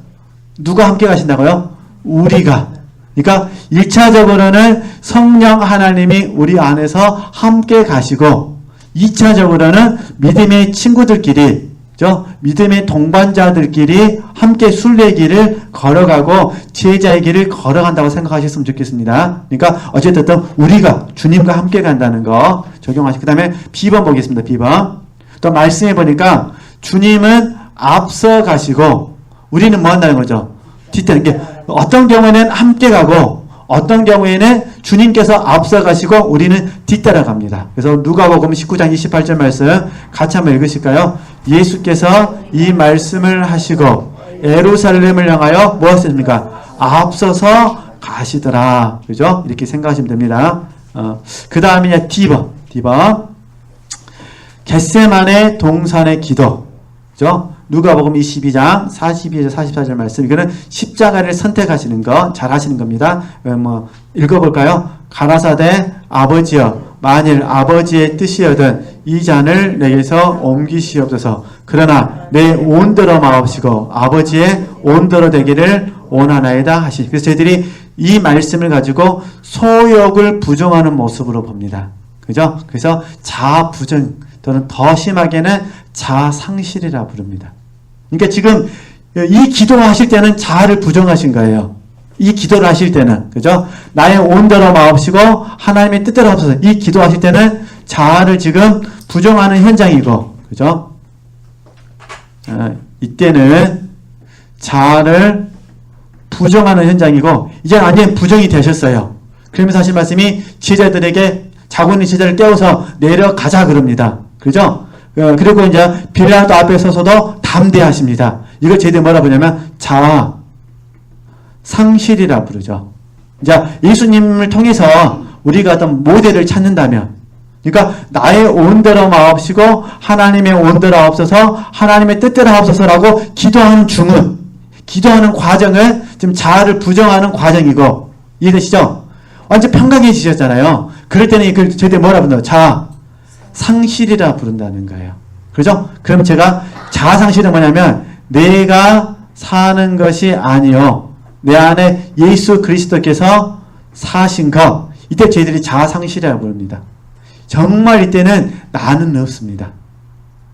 누가 함께 가신다고요? 우리가. 그러니까 1차적으로는 성령 하나님이 우리 안에서 함께 가시고 2차적으로는 믿음의 친구들끼리, 그죠? 믿음의 동반자들끼리 함께 순례길을 걸어가고 제자의 길을 걸어간다고 생각하셨으면 좋겠습니다. 그러니까 어쨌든 우리가 주님과 함께 간다는 거 적용하시고, 그 다음에 B번 보겠습니다. B번. 또 말씀해 보니까 주님은 앞서 가시고 우리는 뭐 한다는 거죠? 뒤따르는 게, 어떤 경우에는 함께 가고 어떤 경우에는 주님께서 앞서 가시고 우리는 뒤따라 갑니다. 그래서 누가복음 19장 28절 말씀 같이 한번 읽으실까요? 예수께서 이 말씀을 하시고 예루살렘을 향하여 뭐 하셨습니까? 앞서서 가시더라. 그죠? 이렇게 생각하시면 됩니다. 그 다음에 D번. 겟세마네 동산의 기도. 그죠? 누가복음 22장 42에서 44절 말씀. 이거는 십자가를 선택하시는 거 잘 하시는 겁니다. 뭐 읽어볼까요? 가라사대 아버지여, 만일 아버지의 뜻이여든 이 잔을 내게서 옮기시옵소서. 그러나 내 온대로 마옵시고 아버지의 온대로 되기를 원하나이다 하시. 그래서 저희들이 이 말씀을 가지고 소욕을 부정하는 모습으로 봅니다. 그죠? 그래서 자아 부정 또는 더 심하게는 자아 상실이라 부릅니다. 그러니까 지금 이 기도하실 때는 자아를 부정하신 거예요. 이 기도를 하실 때는, 그죠? 나의 온대로 마옵시고 하나님의 뜻대로 하옵소서. 이 기도하실 때는 자아를 지금 부정하는 현장이고, 그죠? 이때는 자아를 부정하는 현장이고, 이제 완전히 부정이 되셨어요. 그러면서 하신 말씀이 제자들에게, 자고 있는 제자를 깨워서 내려가자 그럽니다. 그죠? 그리고 이제 빌라도 앞에 서서도 담대하십니다. 이걸 제대로 뭐라 부르냐면 자아 상실이라 부르죠. 이제 예수님을 통해서 우리가 어떤 모델을 찾는다면, 그러니까 나의 온대로 마옵시고 하나님의 온대로 하옵소서, 하나님의 뜻대로 하옵소서라고 기도하는 중은, 기도하는 과정은 지금 자아를 부정하는 과정이고, 이해되시죠? 완전 평강해지셨잖아요. 그럴 때는 이걸 제대로 뭐라 부른다고? 자아 상실이라 부른다는 거예요. 그죠? 그럼 제가 자아 상실은 뭐냐면 내가 사는 것이 아니요, 내 안에 예수 그리스도께서 사신 것, 이때 저희들이 자아 상실이라고 부릅니다. 정말 이때는 나는 없습니다.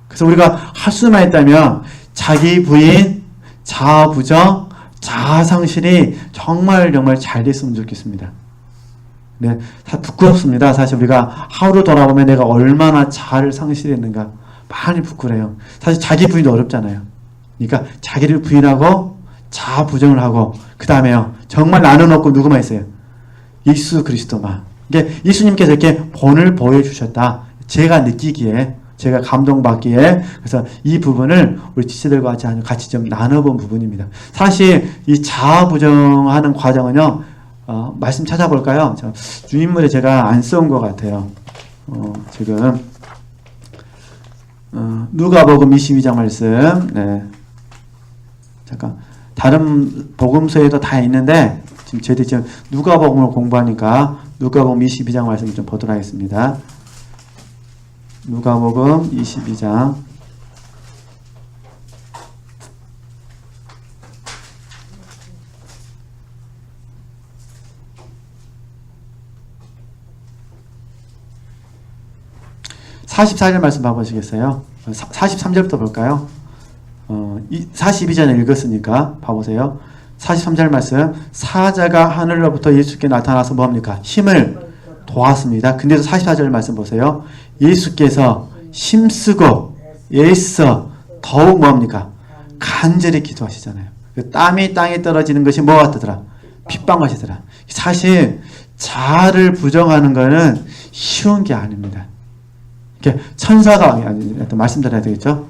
그래서 우리가 할 수만 있다면 자기 부인, 자아 부정, 자아 상실이 정말 잘 됐으면 좋겠습니다. 네, 다 부끄럽습니다. 사실 우리가 하루 돌아보면 내가 얼마나 자아를 상실했는가 많이 부끄러워요. 사실 자기 부인도 어렵잖아요. 그러니까 자기를 부인하고 자아 부정을 하고, 그 다음에요, 정말 나는 없고 누구만 있어요? 예수 그리스도만. 이게 예수님께서 이렇게 본을 보여주셨다. 제가 느끼기에, 제가 감동받기에, 그래서 이 부분을 우리 지체들과 같이 좀 나눠본 부분입니다. 사실 이 자아 부정하는 과정은요, 말씀 찾아볼까요? 주인물에 제가 안 써온 것 같아요. 지금 누가복음 22장 말씀. 네. 잠깐, 다른 복음서에도 다 있는데 지금 저희들이 지금 누가복음을 공부하니까 누가복음 22장 말씀 좀 보도록 하겠습니다. 누가복음 22장 44절 말씀 봐보시겠어요? 43절부터 볼까요? 42절을 읽었으니까 봐보세요. 43절 말씀, 사자가 하늘로부터 예수께 나타나서 뭐합니까? 힘을 도왔습니다. 근데도 44절 말씀 보세요. 예수께서 힘쓰고 애써 더욱 뭐합니까? 간절히 기도하시잖아요. 땀이 땅에 떨어지는 것이 뭐 같더라? 핏방 같이더라. 사실 자아를 부정하는 것은 쉬운 게 아닙니다. 천사가, 말씀드려야 되겠죠?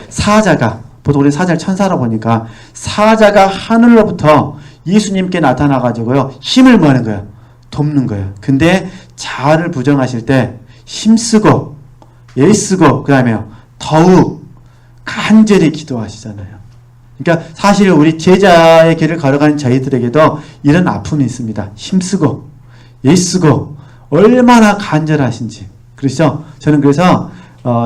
사자가, 보통 우리 사자를 천사로 보니까 사자가 하늘로부터 예수님께 나타나가지고요, 힘을 모으는 거예요. 돕는 거예요. 근데 자아를 부정하실 때 힘쓰고, 애쓰고, 그 다음에 더욱 간절히 기도하시잖아요. 그러니까 사실 우리 제자의 길을 걸어가는 저희들에게도 이런 아픔이 있습니다. 힘쓰고 애쓰고 얼마나 간절하신지. 그렇죠? 저는 그래서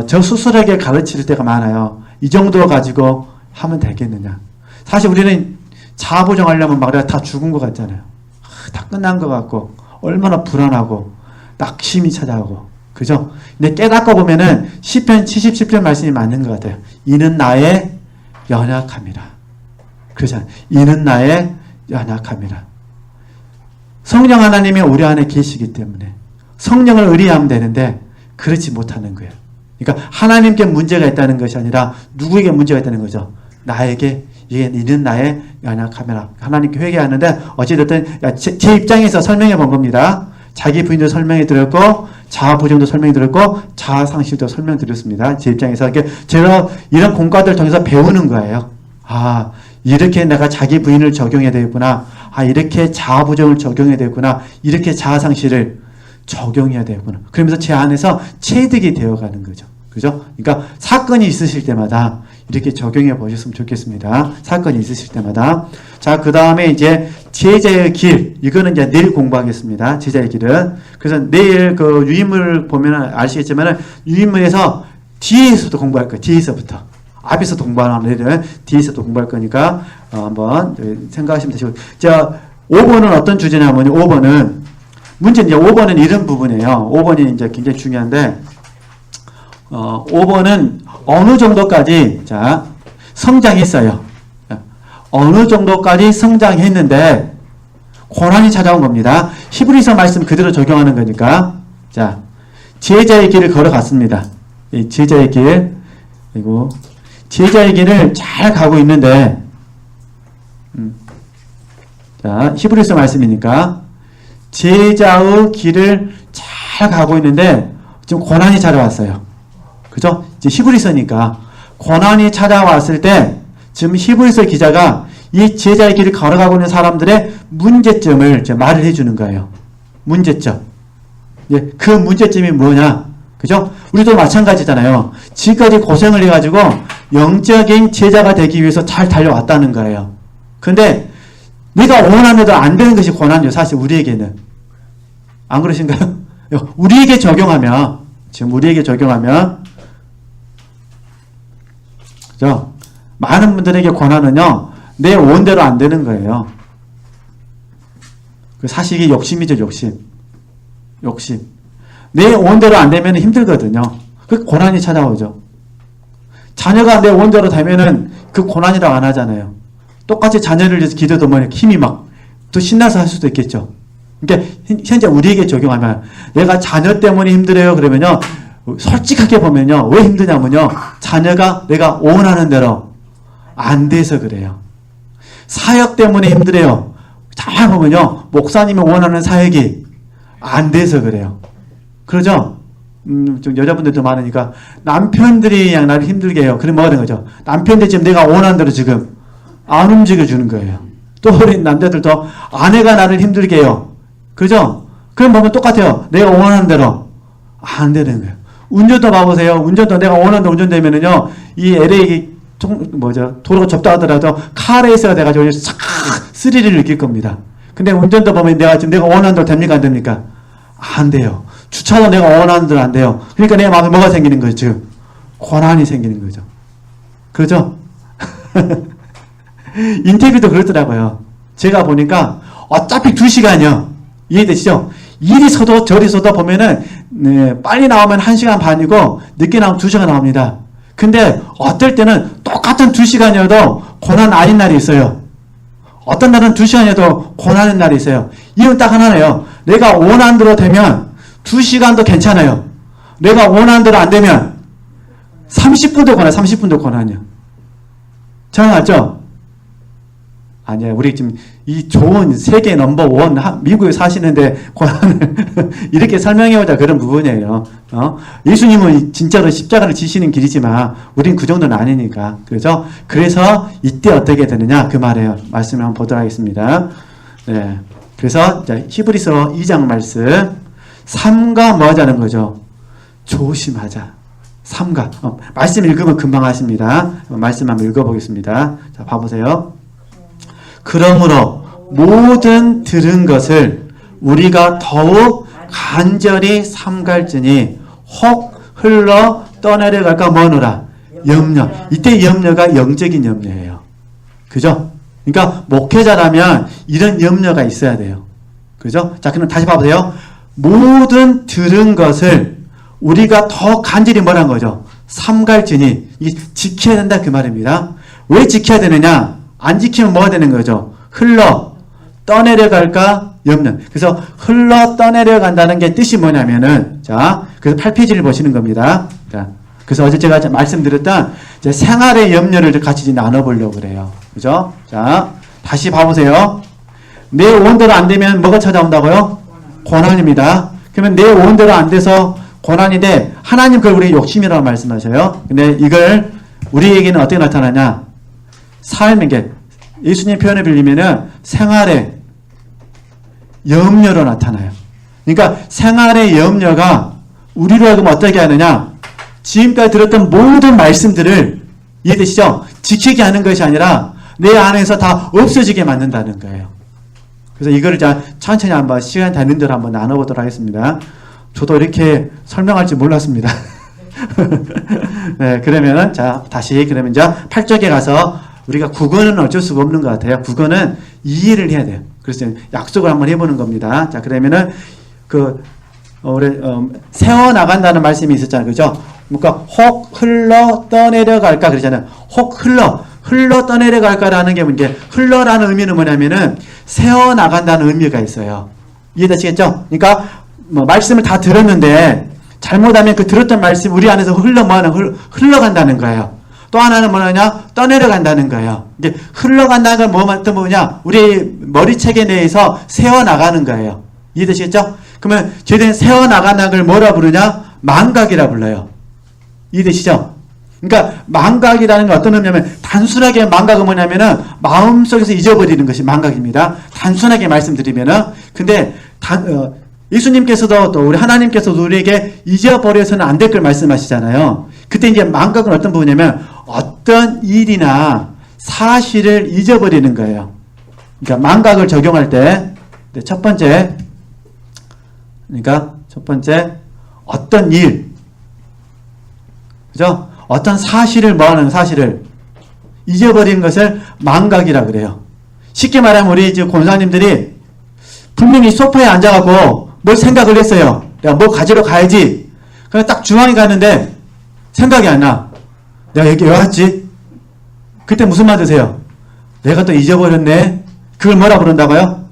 저 스스로에게 가르칠 때가 많아요. 이 정도 가지고 하면 되겠느냐. 사실 우리는 자아보정하려면 막 다 죽은 것 같잖아요. 다 끝난 것 같고 얼마나 불안하고 낙심이 찾아오고, 그죠? 근데 깨닫고 보면은 시편 77편 말씀이 맞는 것 같아요. 이는 나의 연약함이라. 그렇잖아요. 이는 나의 연약함이라. 성령 하나님이 우리 안에 계시기 때문에 성령을 의리하면 되는데 그렇지 못하는 거예요. 그러니까 하나님께 문제가 있다는 것이 아니라 누구에게 문제가 있다는 거죠. 나에게, 이는 나의 연약함이라. 하나님께 회개하는데 어찌됐든 제 입장에서 설명해 본 겁니다. 자기 부인도 설명해 드렸고 자아 부정도 설명해 드렸고 자아 상실도 설명 드렸습니다. 제 입장에서 제가 이런 공과들을 통해서 배우는 거예요. 아, 이렇게 내가 자기 부인을 적용해야 되겠구나. 아, 이렇게 자아 부정을 적용해야 되겠구나. 이렇게 자아 상실을 적용해야 되겠구나. 그러면서 제 안에서 체득이 되어가는 거죠. 그죠? 그러니까 사건이 있으실 때마다 이렇게 적용해 보셨으면 좋겠습니다. 사건이 있으실 때마다. 자, 그 다음에 이제 제자의 길. 이거는 이제 내일 공부하겠습니다. 제자의 길은. 그래서 내일 그 유인물 보면 아시겠지만 유인물에서 뒤에서도 공부할 거예요. 뒤에서부터. 앞에서도 공부하는 애들은 뒤에서도 공부할 거니까 한번 생각하시면 되시고. 자, 5번은 어떤 주제냐면 5번은 문제는 이제 5번은 이런 부분이에요. 5번이 이제 굉장히 중요한데 5번은 어느 정도까지 자 성장했어요. 어느 정도까지 성장했는데 고난이 찾아온 겁니다. 히브리서 말씀 그대로 적용하는 거니까. 자, 제자의 길을 걸어갔습니다. 이 제자의 길, 그리고 제자의 길을 잘 가고 있는데 자, 히브리서 말씀이니까 제자의 길을 잘 가고 있는데 지금 고난이 찾아왔어요. 그죠? 이제 히브리서니까 고난이 찾아왔을 때 지금 히브리서 기자가 이 제자의 길을 걸어가고 있는 사람들의 문제점을 이제 말을 해주는 거예요. 문제점. 예, 그 문제점이 뭐냐? 그죠? 우리도 마찬가지잖아요. 지금까지 고생을 해가지고 영적인 제자가 되기 위해서 잘 달려왔다는 거예요. 근데 내가 원하면도 안 되는 것이 고난이죠. 사실 우리에게는. 안 그러신가요? 우리에게 적용하면, 지금 우리에게 적용하면, 그죠? 많은 분들에게 고난은요, 내 원대로 안 되는 거예요. 사실 이게 욕심이죠, 욕심. 욕심. 내 원대로 안 되면 힘들거든요. 그 고난이 찾아오죠. 자녀가 내 원대로 되면은 그 고난이라고 안 하잖아요. 똑같이 자녀를 위해서 기도도 뭐 힘이 막 또 신나서 할 수도 있겠죠. 그러니까 현재 우리에게 적용하면 내가 자녀 때문에 힘들어요. 그러면요. 솔직하게 보면요. 왜 힘드냐면요. 자녀가 내가 원하는 대로 안 돼서 그래요. 사역 때문에 힘들어요. 잘 보면요. 목사님이 원하는 사역이 안 돼서 그래요. 그러죠? 좀 여자분들도 많으니까 남편들이 그냥 나를 힘들게 해요. 그럼 뭐가 된 거죠? 남편들이 지금 내가 원하는 대로 지금 안 움직여주는 거예요. 또 우리 남자들도 아내가 나를 힘들게 해요. 그죠? 그럼 보면 똑같아요. 내가 원하는 대로 안 되는 거예요. 운전도 봐보세요. 운전도 내가 원하는 대로 운전되면은요, 이 LA 도로가 좁다 하더라도 카레이스가 돼가지고 싹 스릴을 느낄 겁니다. 근데 운전도 보면 내가 원하는 대로 됩니까? 안 됩니까? 안 돼요. 주차도 내가 원하는 대로 안 돼요. 그러니까 내 마음에 뭐가 생기는 거죠? 고난이 생기는 거죠. 그렇죠? 인터뷰도 그렇더라고요. 제가 보니까 어차피 2시간이요. 이해되시죠? 이리 서도 저리 서도 보면은 네, 빨리 나오면 1시간 반이고 늦게 나오면 2시간 나옵니다. 근데 어떨 때는 똑같은 2시간이어도 고난 아닌 날이 있어요. 어떤 날은 2시간이어도 고난인 날이 있어요. 이유는 딱 하나예요. 내가 원하는 대로 되면 2시간도 괜찮아요. 내가 원하는 대로 안 되면 30분도 고난, 30분도 고난이요. 정확하죠? 아니야. 우리 지금 이 좋은 세계 넘버원 미국에 사시는데 고난을 이렇게 설명해보자 그런 부분이에요. 예수님은 진짜로 십자가를 지시는 길이지만 우린 그 정도는 아니니까. 그렇죠? 그래서 이때 어떻게 되느냐 그 말이에요. 말씀을 한번 보도록 하겠습니다. 네. 그래서 히브리서 2장 말씀 3가 뭐 하자는 거죠? 조심하자. 삼가. 말씀 읽으면 금방 하십니다. 말씀 한번 읽어보겠습니다. 자, 봐보세요. 그러므로 모든 들은 것을 우리가 더욱 간절히 삼갈지니 혹 흘러 떠내려갈까 뭐노라? 염려. 이때 염려가 영적인 염려예요. 그죠? 그러니까 목회자라면 이런 염려가 있어야 돼요. 그죠? 자, 그럼 다시 봐보세요. 모든 들은 것을 우리가 더 간절히 뭐란 거죠? 삼갈지니. 이 지켜야 된다 그 말입니다. 왜 지켜야 되느냐? 안 지키면 뭐가 되는 거죠? 흘러 떠내려갈까 염려. 그래서 흘러 떠내려간다는 게 뜻이 뭐냐면은, 자, 그래서 8페이지를 보시는 겁니다. 자, 그래서 어제 제가 말씀드렸던 이제 생활의 염려를 같이 나눠보려고 그래요. 그죠? 자, 다시 봐보세요. 내 원대로 안 되면 뭐가 찾아온다고요? 고난입니다. 그러면 내 원대로 안 돼서 고난인데 하나님 그걸 우리 욕심이라고 말씀하셔요. 근데 이걸 우리에게는 어떻게 나타나냐? 삶인 게 예수님 표현을 빌리면은 생활의 염려로 나타나요. 그러니까 생활의 염려가 우리로 하여금 어떻게 하느냐? 지금까지 들었던 모든 말씀들을 이해되시죠? 지키게 하는 것이 아니라 내 안에서 다 없어지게 만든다는 거예요. 그래서 이거를 자 천천히 한번 시간 되는 대로 한번 나눠보도록 하겠습니다. 저도 이렇게 설명할 줄 몰랐습니다. 네, 그러면은 자 다시 그러면 이제 8쪽에 가서 우리가 국어는 어쩔 수가 없는 것 같아요. 국어는 이해를 해야 돼요. 그래서 약속을 한번 해보는 겁니다. 자 그러면은 우리 세워 나간다는 말씀이 있었잖아요, 그죠? 그러니까 혹 흘러 떠내려갈까 그러잖아요. 혹 흘러 떠내려갈까라는 게 이제 흘러라는 의미는 뭐냐면은 세워 나간다는 의미가 있어요. 이해되시겠죠? 그러니까 뭐 말씀을 다 들었는데 잘못하면 그 들었던 말씀 우리 안에서 흘러간다는 거예요. 또 하나는 뭐냐? 떠내려간다는 거예요. 이제 흘러간다는 건 뭐냐? 우리 머리체계 내에서 세워 나가는 거예요. 이해되시겠죠? 그러면 저희들은 세워 나간다는 걸 뭐라 부르냐? 망각이라 불러요. 이해되시죠? 그러니까 망각이라는 건 어떤 의미냐면 단순하게 망각은 뭐냐면은 마음속에서 잊어버리는 것이 망각입니다. 단순하게 말씀드리면은 근데 예수님께서도 또 우리 하나님께서도 우리에게 잊어버려서는 안 될 걸 말씀하시잖아요. 그때 이제 망각은 어떤 부분이냐면 어떤 일이나 사실을 잊어버리는 거예요. 그러니까 망각을 적용할 때 첫 번째 어떤 일, 그죠? 어떤 사실을 뭐하는 사실을 잊어버리는 것을 망각이라 그래요. 쉽게 말하면 우리 이제 권사님들이 분명히 소파에 앉아갖고 뭘 생각을 했어요. 내가 뭐 가지러 가야지. 그래서 딱 중앙에 가는데 생각이 안 나. 내가 여기 왜 왔지? 그때 무슨 말 드세요? 내가 또 잊어버렸네. 그걸 뭐라 부른다고요?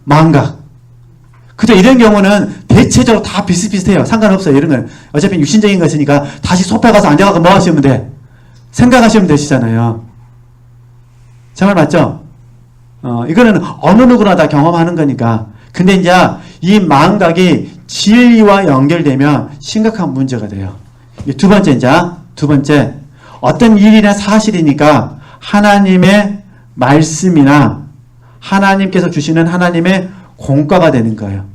망각. 그죠? 이런 경우는 대체적으로 다 비슷비슷해요. 상관없어요. 이런 건. 어차피 육신적인 것이니까 다시 소파에 가서 앉아가고 뭐 하시면 돼? 생각하시면 되시잖아요. 제 말 맞죠? 이거는 어느 누구나 다 경험하는 거니까. 근데 이제 이 망각이 진리와 연결되면 심각한 문제가 돼요. 두 번째. 어떤 일이나 사실이니까 하나님의 말씀이나 하나님께서 주시는 하나님의 공과가 되는 거예요.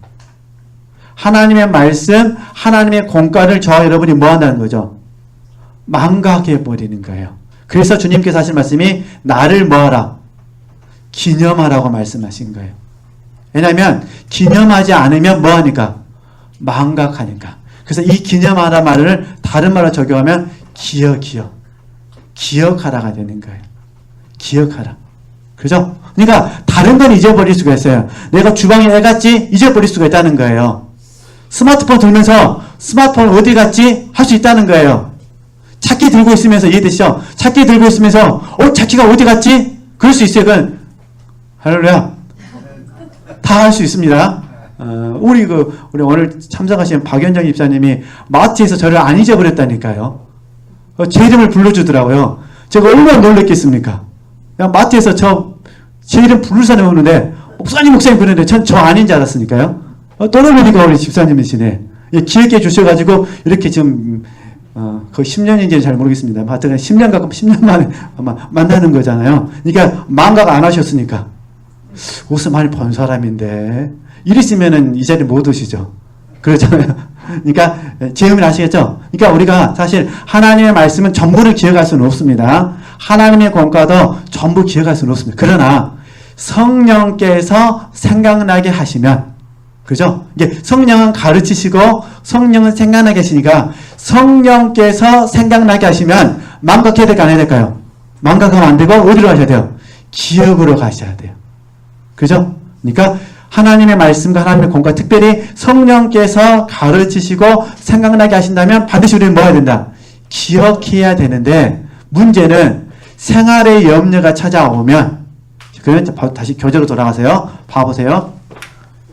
하나님의 말씀, 하나님의 공과를 저와 여러분이 뭐 한다는 거죠? 망각해버리는 거예요. 그래서 주님께서 하신 말씀이 나를 뭐하라? 기념하라고 말씀하신 거예요. 왜냐하면 기념하지 않으면 뭐하니까? 망각하니까. 그래서 이 기념하라 말을 다른 말로 적용하면 기억하라가 되는 거예요. 기억하라. 그죠? 그러니까 다른 건 잊어버릴 수가 있어요. 내가 주방에 애 갔지? 잊어버릴 수가 있다는 거예요. 스마트폰 들면서 스마트폰 어디 갔지? 할 수 있다는 거예요. 찾기 들고 있으면서 이해되시죠? 찾기 들고 있으면서 찾기가 어디 갔지? 그럴 수 있어요. 그건 할렐루야. 다 할 수 있습니다. 우리 오늘 참석하신 박연정 집사님이 마트에서 저를 안 잊어버렸다니까요. 제 이름을 불러주더라고요. 제가 얼마나 놀랬겠습니까? 그냥 마트에서 제 이름 부르사는 오는데 목사님 그러는데 전 저 아닌 줄 알았으니까요. 떠나보니까 우리 집사님이시네. 기획해 주셔가지고 이렇게 지금 거의 10년인지는 잘 모르겠습니다. 하여튼 10년 가끔 10년 만에 아마 만나는 거잖아요. 그러니까 망각 안 하셨으니까 옷을 많이 번 사람인데 이랬으면은 이 자리 못 오시죠. 그렇잖아요. 그러니까 제 의미를 아시겠죠? 그러니까 우리가 사실 하나님의 말씀은 전부를 기억할 수는 없습니다. 하나님의 권과도 전부 기억할 수는 없습니다. 그러나 성령께서 생각나게 하시면, 그죠? 이게 성령은 가르치시고 성령은 생각나게 하시니까 성령께서 생각나게 하시면 망각해야 될까 안 해야 될까요? 망각하면 안 되고 어디로 가셔야 돼요? 기억으로 가셔야 돼요. 그죠? 그러니까 하나님의 말씀과 하나님의 권과, 특별히 성령께서 가르치시고 생각나게 하신다면 반드시 우리는 뭐 해야 된다? 기억해야 되는데, 문제는 생활의 염려가 찾아오면, 그러면 다시 교재로 돌아가세요. 봐보세요.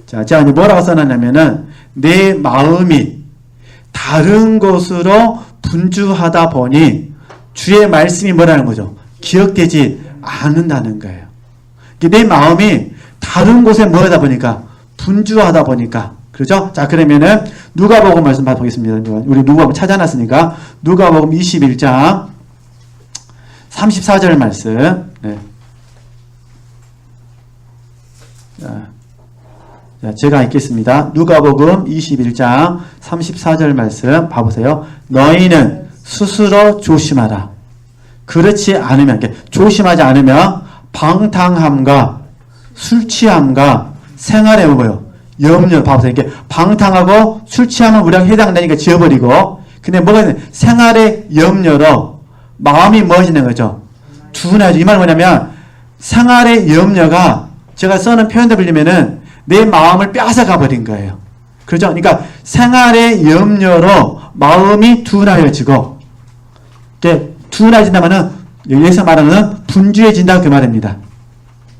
자, 제가 이제 뭐라고 써놨냐면은, 내 마음이 다른 곳으로 분주하다 보니 주의 말씀이 뭐라는 거죠? 기억되지 않는다는 거예요. 내 마음이 다른 곳에 뭐하다 보니까 분주하다 보니까, 그렇죠? 자, 그러면은 누가복음 말씀 보겠습니다. 우리 누가복음 찾아놨으니까 누가복음 21장 34절 말씀. 네. 자, 제가 읽겠습니다. 누가복음 21장 34절 말씀 봐보세요. 너희는 스스로 조심하라. 그렇지 않으면, 조심하지 않으면 방탕함과 술 취함과 생활에 뭐요? 염려. 봐보세요. 이게 방탕하고 술 취하면 우리가 해당되니까 지어버리고, 근데 뭐가 있냐? 생활의 염려로 마음이 뭐해지는 거죠? 둔하죠. 이 말은 뭐냐면 생활의 염려가, 제가 써는 표현도 빌리면은 내 마음을 뺏어가 버린 거예요. 그렇죠? 그러니까 생활의 염려로 마음이 둔하여지고, 이게 둔해진다면은 여기서 말하는 분주해진다 그 말입니다.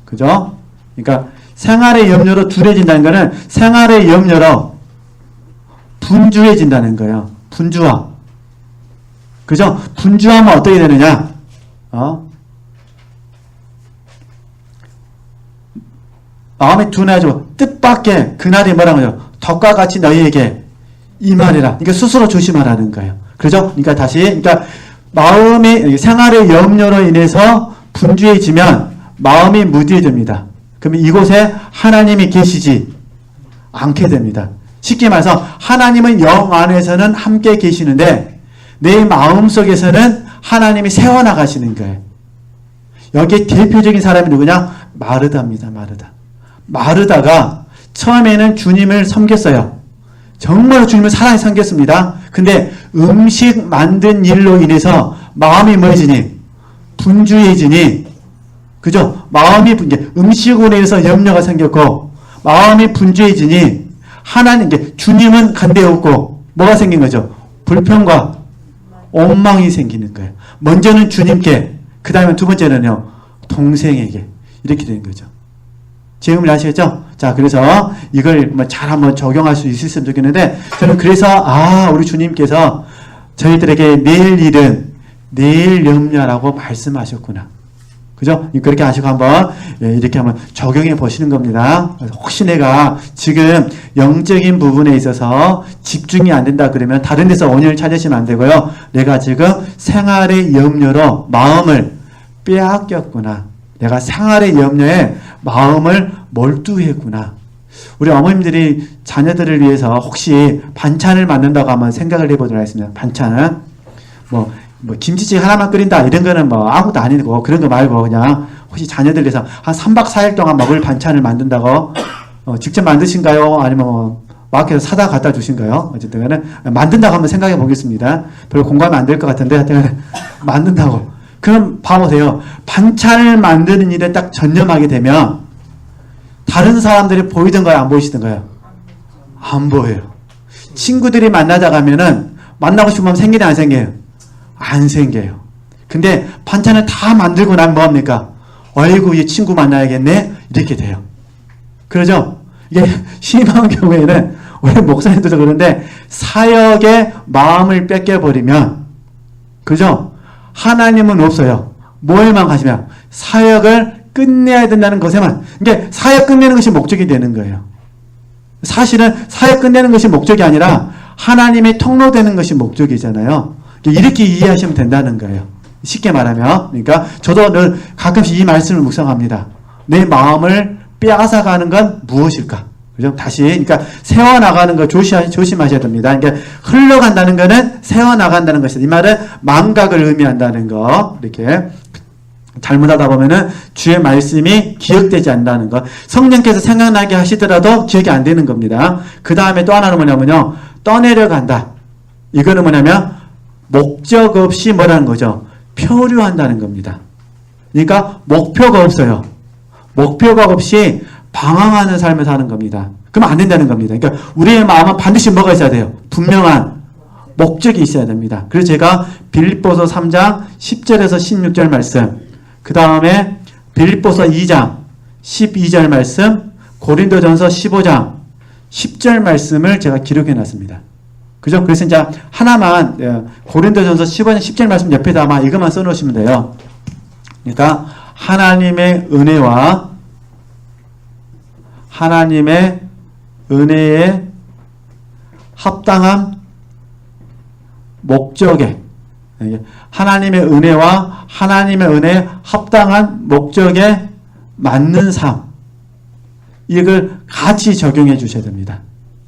그죠? 그러니까 생활의 염려로 둔해진다는 거는 생활의 염려로 분주해진다는 거예요. 분주화. 그죠? 분주하면 어떻게 되느냐? 마음이 둔해지고 뜻밖의 그날이 뭐라고 하죠? 덕과 같이 너희에게 임하리라. 그러니까 스스로 조심하라는 거예요. 그죠? 그러니까 다시, 그러니까 마음이 생활의 염려로 인해서 분주해지면 마음이 무디해집니다. 그러면 이곳에 하나님이 계시지 않게 됩니다. 쉽게 말해서 하나님은 영 안에서는 함께 계시는데 내 마음속에서는 하나님이 세워나가시는 거예요. 여기에 대표적인 사람이 누구냐? 마르다입니다. 마르다가 처음에는 주님을 섬겼어요. 정말 주님을 사랑해 섬겼습니다. 근데 음식 만든 일로 인해서 마음이 뭐해지니? 분주해지니, 그죠? 마음이 음식으로 인해서 염려가 생겼고 마음이 분주해지니 하나님, 주님은 간데 없고 뭐가 생긴 거죠? 불평과 원망이 생기는 거예요. 먼저는 주님께, 그 다음에 두 번째는요, 동생에게. 이렇게 되는 거죠. 제 의미를 아시겠죠? 자, 그래서 이걸 잘 한번 적용할 수 있었으면 좋겠는데, 저는 그래서, 우리 주님께서 저희들에게 내일 일은 내일 염려라고 말씀하셨구나. 그죠? 그렇게 하시고 한번, 이렇게 한번 적용해 보시는 겁니다. 혹시 내가 지금 영적인 부분에 있어서 집중이 안 된다 그러면 다른 데서 원인을 찾으시면 안 되고요. 내가 지금 생활의 염려로 마음을 빼앗겼구나. 내가 생활의 염려에 마음을 몰두했구나. 우리 어머님들이 자녀들을 위해서 혹시 반찬을 만든다고 한번 생각을 해보도록 하겠습니다. 반찬은 뭐 김치찌개 하나만 끓인다 이런 거는 아무것도 아니고, 그런 거 말고 그냥 혹시 자녀들 위해서 한 3박 4일 동안 먹을 반찬을 만든다고 직접 만드신가요? 아니면 마트에서 사다 갖다 주신가요? 어쨌든 간에 만든다고 한번 생각해 보겠습니다. 별로 공감이 안 될 것 같은데 하여튼 만든다고. 그럼 봐보세요. 반찬을 만드는 일에 딱 전념하게 되면 다른 사람들이 보이던가요? 안 보이시던가요? 안 보여요. 친구들이 만나자 가면은 만나고 싶으면 생기냐 안 생겨요? 안 생겨요. 근데 반찬을 다 만들고 나면 뭐합니까? 어이구, 이 친구 만나야겠네? 이렇게 돼요. 그러죠? 이게 심한 경우에는 우리 목사님들도 그런데 사역에 마음을 뺏겨버리면, 그죠? 하나님은 없어요. 뭐에만 가시면 사역을 끝내야 된다는 것에만. 이게 사역 끝내는 것이 목적이 되는 거예요. 사실은 사역 끝내는 것이 목적이 아니라 하나님의 통로되는 것이 목적이잖아요. 이렇게 이해하시면 된다는 거예요. 쉽게 말하면. 그러니까 저도 가끔씩 이 말씀을 묵상합니다. 내 마음을 빼앗아가는 건 무엇일까? 그죠? 다시, 그러니까 세워나가는 거 조심하셔야 됩니다. 그러니까 흘러간다는 거는 세워나간다는 것이다. 이 말은 망각을 의미한다는 거. 이렇게 잘못하다 보면은 주의 말씀이 기억되지 않는다는 거. 성령께서 생각나게 하시더라도 기억이 안 되는 겁니다. 그 다음에 또 하나는 뭐냐면요. 떠내려간다. 이거는 뭐냐면 목적 없이 뭐라는 거죠? 표류한다는 겁니다. 그러니까 목표가 없어요. 목표가 없이 방황하는 삶을 사는 겁니다. 그러면 안 된다는 겁니다. 그러니까 우리의 마음은 반드시 뭐가 있어야 돼요? 분명한 목적이 있어야 됩니다. 그래서 제가 빌립보서 3장 10절에서 16절 말씀, 그 다음에 빌립보서 2장 12절 말씀, 고린도전서 15장 10절 말씀을 제가 기록해 놨습니다. 그죠? 그래서 이제 하나만 고린도전서 15장 10절 말씀 옆에다 아마 이것만 써놓으시면 돼요. 그러니까 하나님의 은혜에 합당한 목적에, 하나님의 은혜와 하나님의 은혜에 합당한 목적에 맞는 삶, 이걸 같이 적용해 주셔야 됩니다.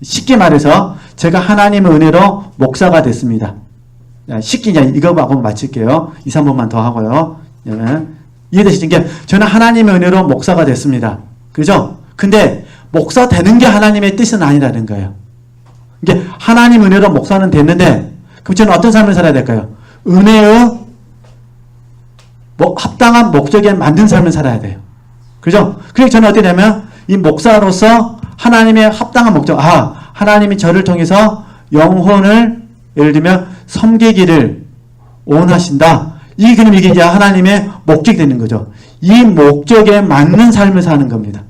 쉽게 말해서 제가 하나님의 은혜로 목사가 됐습니다. 쉽게 이거 하고 마칠게요. 2, 3번만 더 하고요. 이해되시죠? 저는 하나님의 은혜로 목사가 됐습니다. 그죠? 근데 목사 되는 게 하나님의 뜻은 아니라는 거예요. 이게 하나님 은혜로 목사는 됐는데 그럼 저는 어떤 삶을 살아야 될까요? 은혜의 합당한 목적에 맞는 삶을 살아야 돼요. 그죠? 그래서 저는 어떻게 되냐면 이 목사로서 하나님의 합당한 목적, 하나님이 저를 통해서 영혼을 예를 들면 섬기기를 원하신다. 그럼 이게 이제 하나님의 목적이 되는 거죠. 이 목적에 맞는 삶을 사는 겁니다.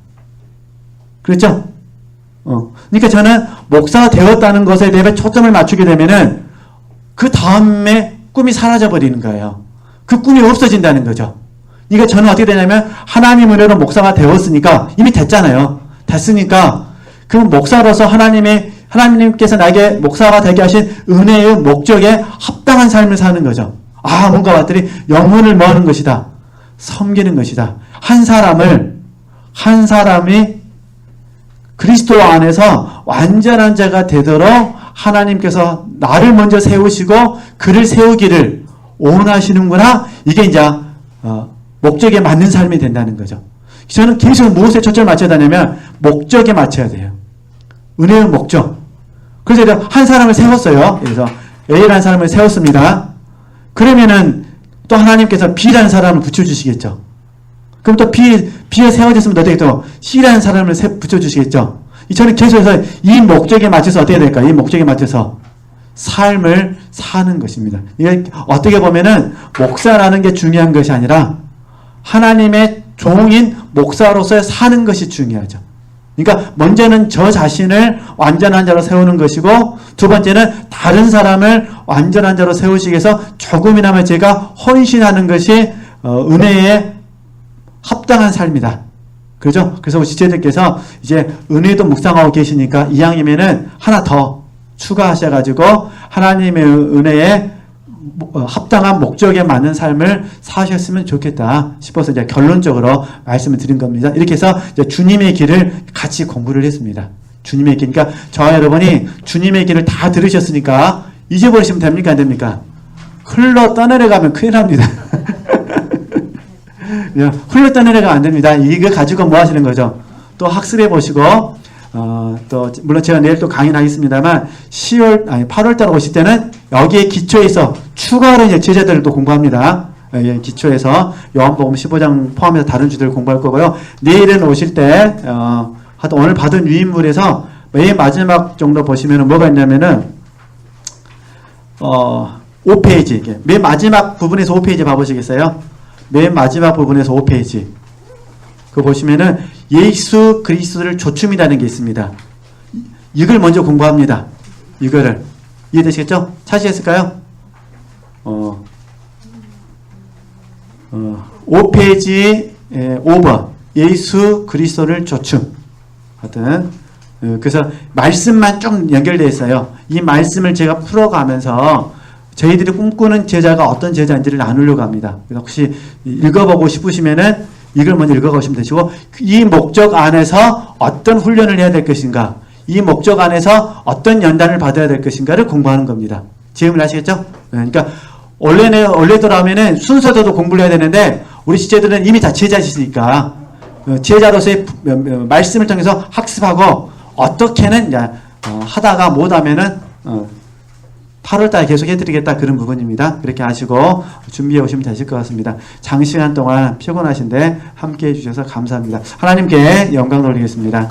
그렇죠? 그러니까 저는 목사가 되었다는 것에 대해 초점을 맞추게 되면은 그 다음에 꿈이 사라져 버리는 거예요. 그 꿈이 없어진다는 거죠. 그러니까 저는 어떻게 되냐면 하나님 은혜로 목사가 되었으니까 이미 됐잖아요. 됐으니까 그럼 목사로서 하나님께서 나에게 목사가 되게 하신 은혜의 목적에 합당한 삶을 사는 거죠. 뭔가 왔더니 영혼을 모으는 것이다. 섬기는 것이다. 한 사람이 그리스도 안에서 완전한 자가 되도록 하나님께서 나를 먼저 세우시고 그를 세우기를 원하시는구나. 이게 이제 목적에 맞는 삶이 된다는 거죠. 저는 계속 무엇에 초점을 맞춰야 되냐면 목적에 맞춰야 돼요. 은혜의 목적. 그래서 한 사람을 세웠어요. 그래서 A라는 사람을 세웠습니다. 그러면은 또 하나님께서 B라는 사람을 붙여주시겠죠. 그럼 또 B에 세워졌으면 어떻게 또 C라는 사람을 붙여주시겠죠. 저는 계속해서 이 목적에 맞춰서 어떻게 될까요? 이 목적에 맞춰서 삶을 사는 것입니다. 이게 어떻게 보면은 목사라는 게 중요한 것이 아니라 하나님의 종인 목사로서 사는 것이 중요하죠. 그러니까 먼저는 저 자신을 완전한 자로 세우는 것이고 두 번째는 다른 사람을 완전한 자로 세우시기 위해서 조금이나마 제가 헌신하는 것이 은혜에 합당한 삶이다. 그죠? 그래서 우리 지체들께서 이제 은혜도 묵상하고 계시니까 이왕이면은 하나 더 추가하셔가지고 하나님의 은혜에 합당한 목적에 맞는 삶을 사셨으면 좋겠다 싶어서 이제 결론적으로 말씀을 드린 겁니다. 이렇게 해서 이제 주님의 길을 같이 공부를 했습니다. 주님의 길. 그러니까 저와 여러분이 주님의 길을 다 들으셨으니까 잊어버리시면 됩니까? 안 됩니까? 흘러 떠내려가면 큰일 납니다. 흘러 떠내려가면 안 됩니다. 이거 가지고 뭐 하시는 거죠? 또 학습해 보시고 또 물론 제가 내일 또 강의는 하겠습니다만 8월달 오실 때는 여기에 기초에서 추가로 이제 제자들을 또 공부합니다. 기초에서 요한복음 15장 포함해서 다른 주들을 공부할 거고요. 내일은 오실 때 오늘 받은 유인물에서 맨 마지막 정도 보시면은 뭐가 있냐면은 5페이지 맨 마지막 부분에서 5페이지 봐보시겠어요? 맨 마지막 부분에서 5페이지 그거 보시면은 예수 그리스도를 조춤이라는 게 있습니다. 이걸 먼저 공부합니다. 이거를 이해되시겠죠? 찾으셨을까요? 5페이지 5번 예수 그리스도를 조춤. 하여튼 그래서 말씀만 좀 연결되어 있어요. 이 말씀을 제가 풀어가면서 저희들이 꿈꾸는 제자가 어떤 제자인지를 나누려고 합니다. 그래서 혹시 읽어보고 싶으시면은 이걸 먼저 읽어가시면 되시고, 이 목적 안에서 어떤 훈련을 해야 될 것인가, 이 목적 안에서 어떤 연단을 받아야 될 것인가를 공부하는 겁니다. 지금을 아시겠죠? 그러니까 원래대로라면은 순서대로 공부를 해야 되는데 우리 지체들은 이미 다 지혜자시니까 지혜자로서의 말씀을 통해서 학습하고 어떻게는 하다가 못하면은 8월달에 계속 해드리겠다 그런 부분입니다. 그렇게 하시고 준비해 오시면 되실 것 같습니다. 장시간 동안 피곤하신데 함께 해주셔서 감사합니다. 하나님께 영광 돌리겠습니다.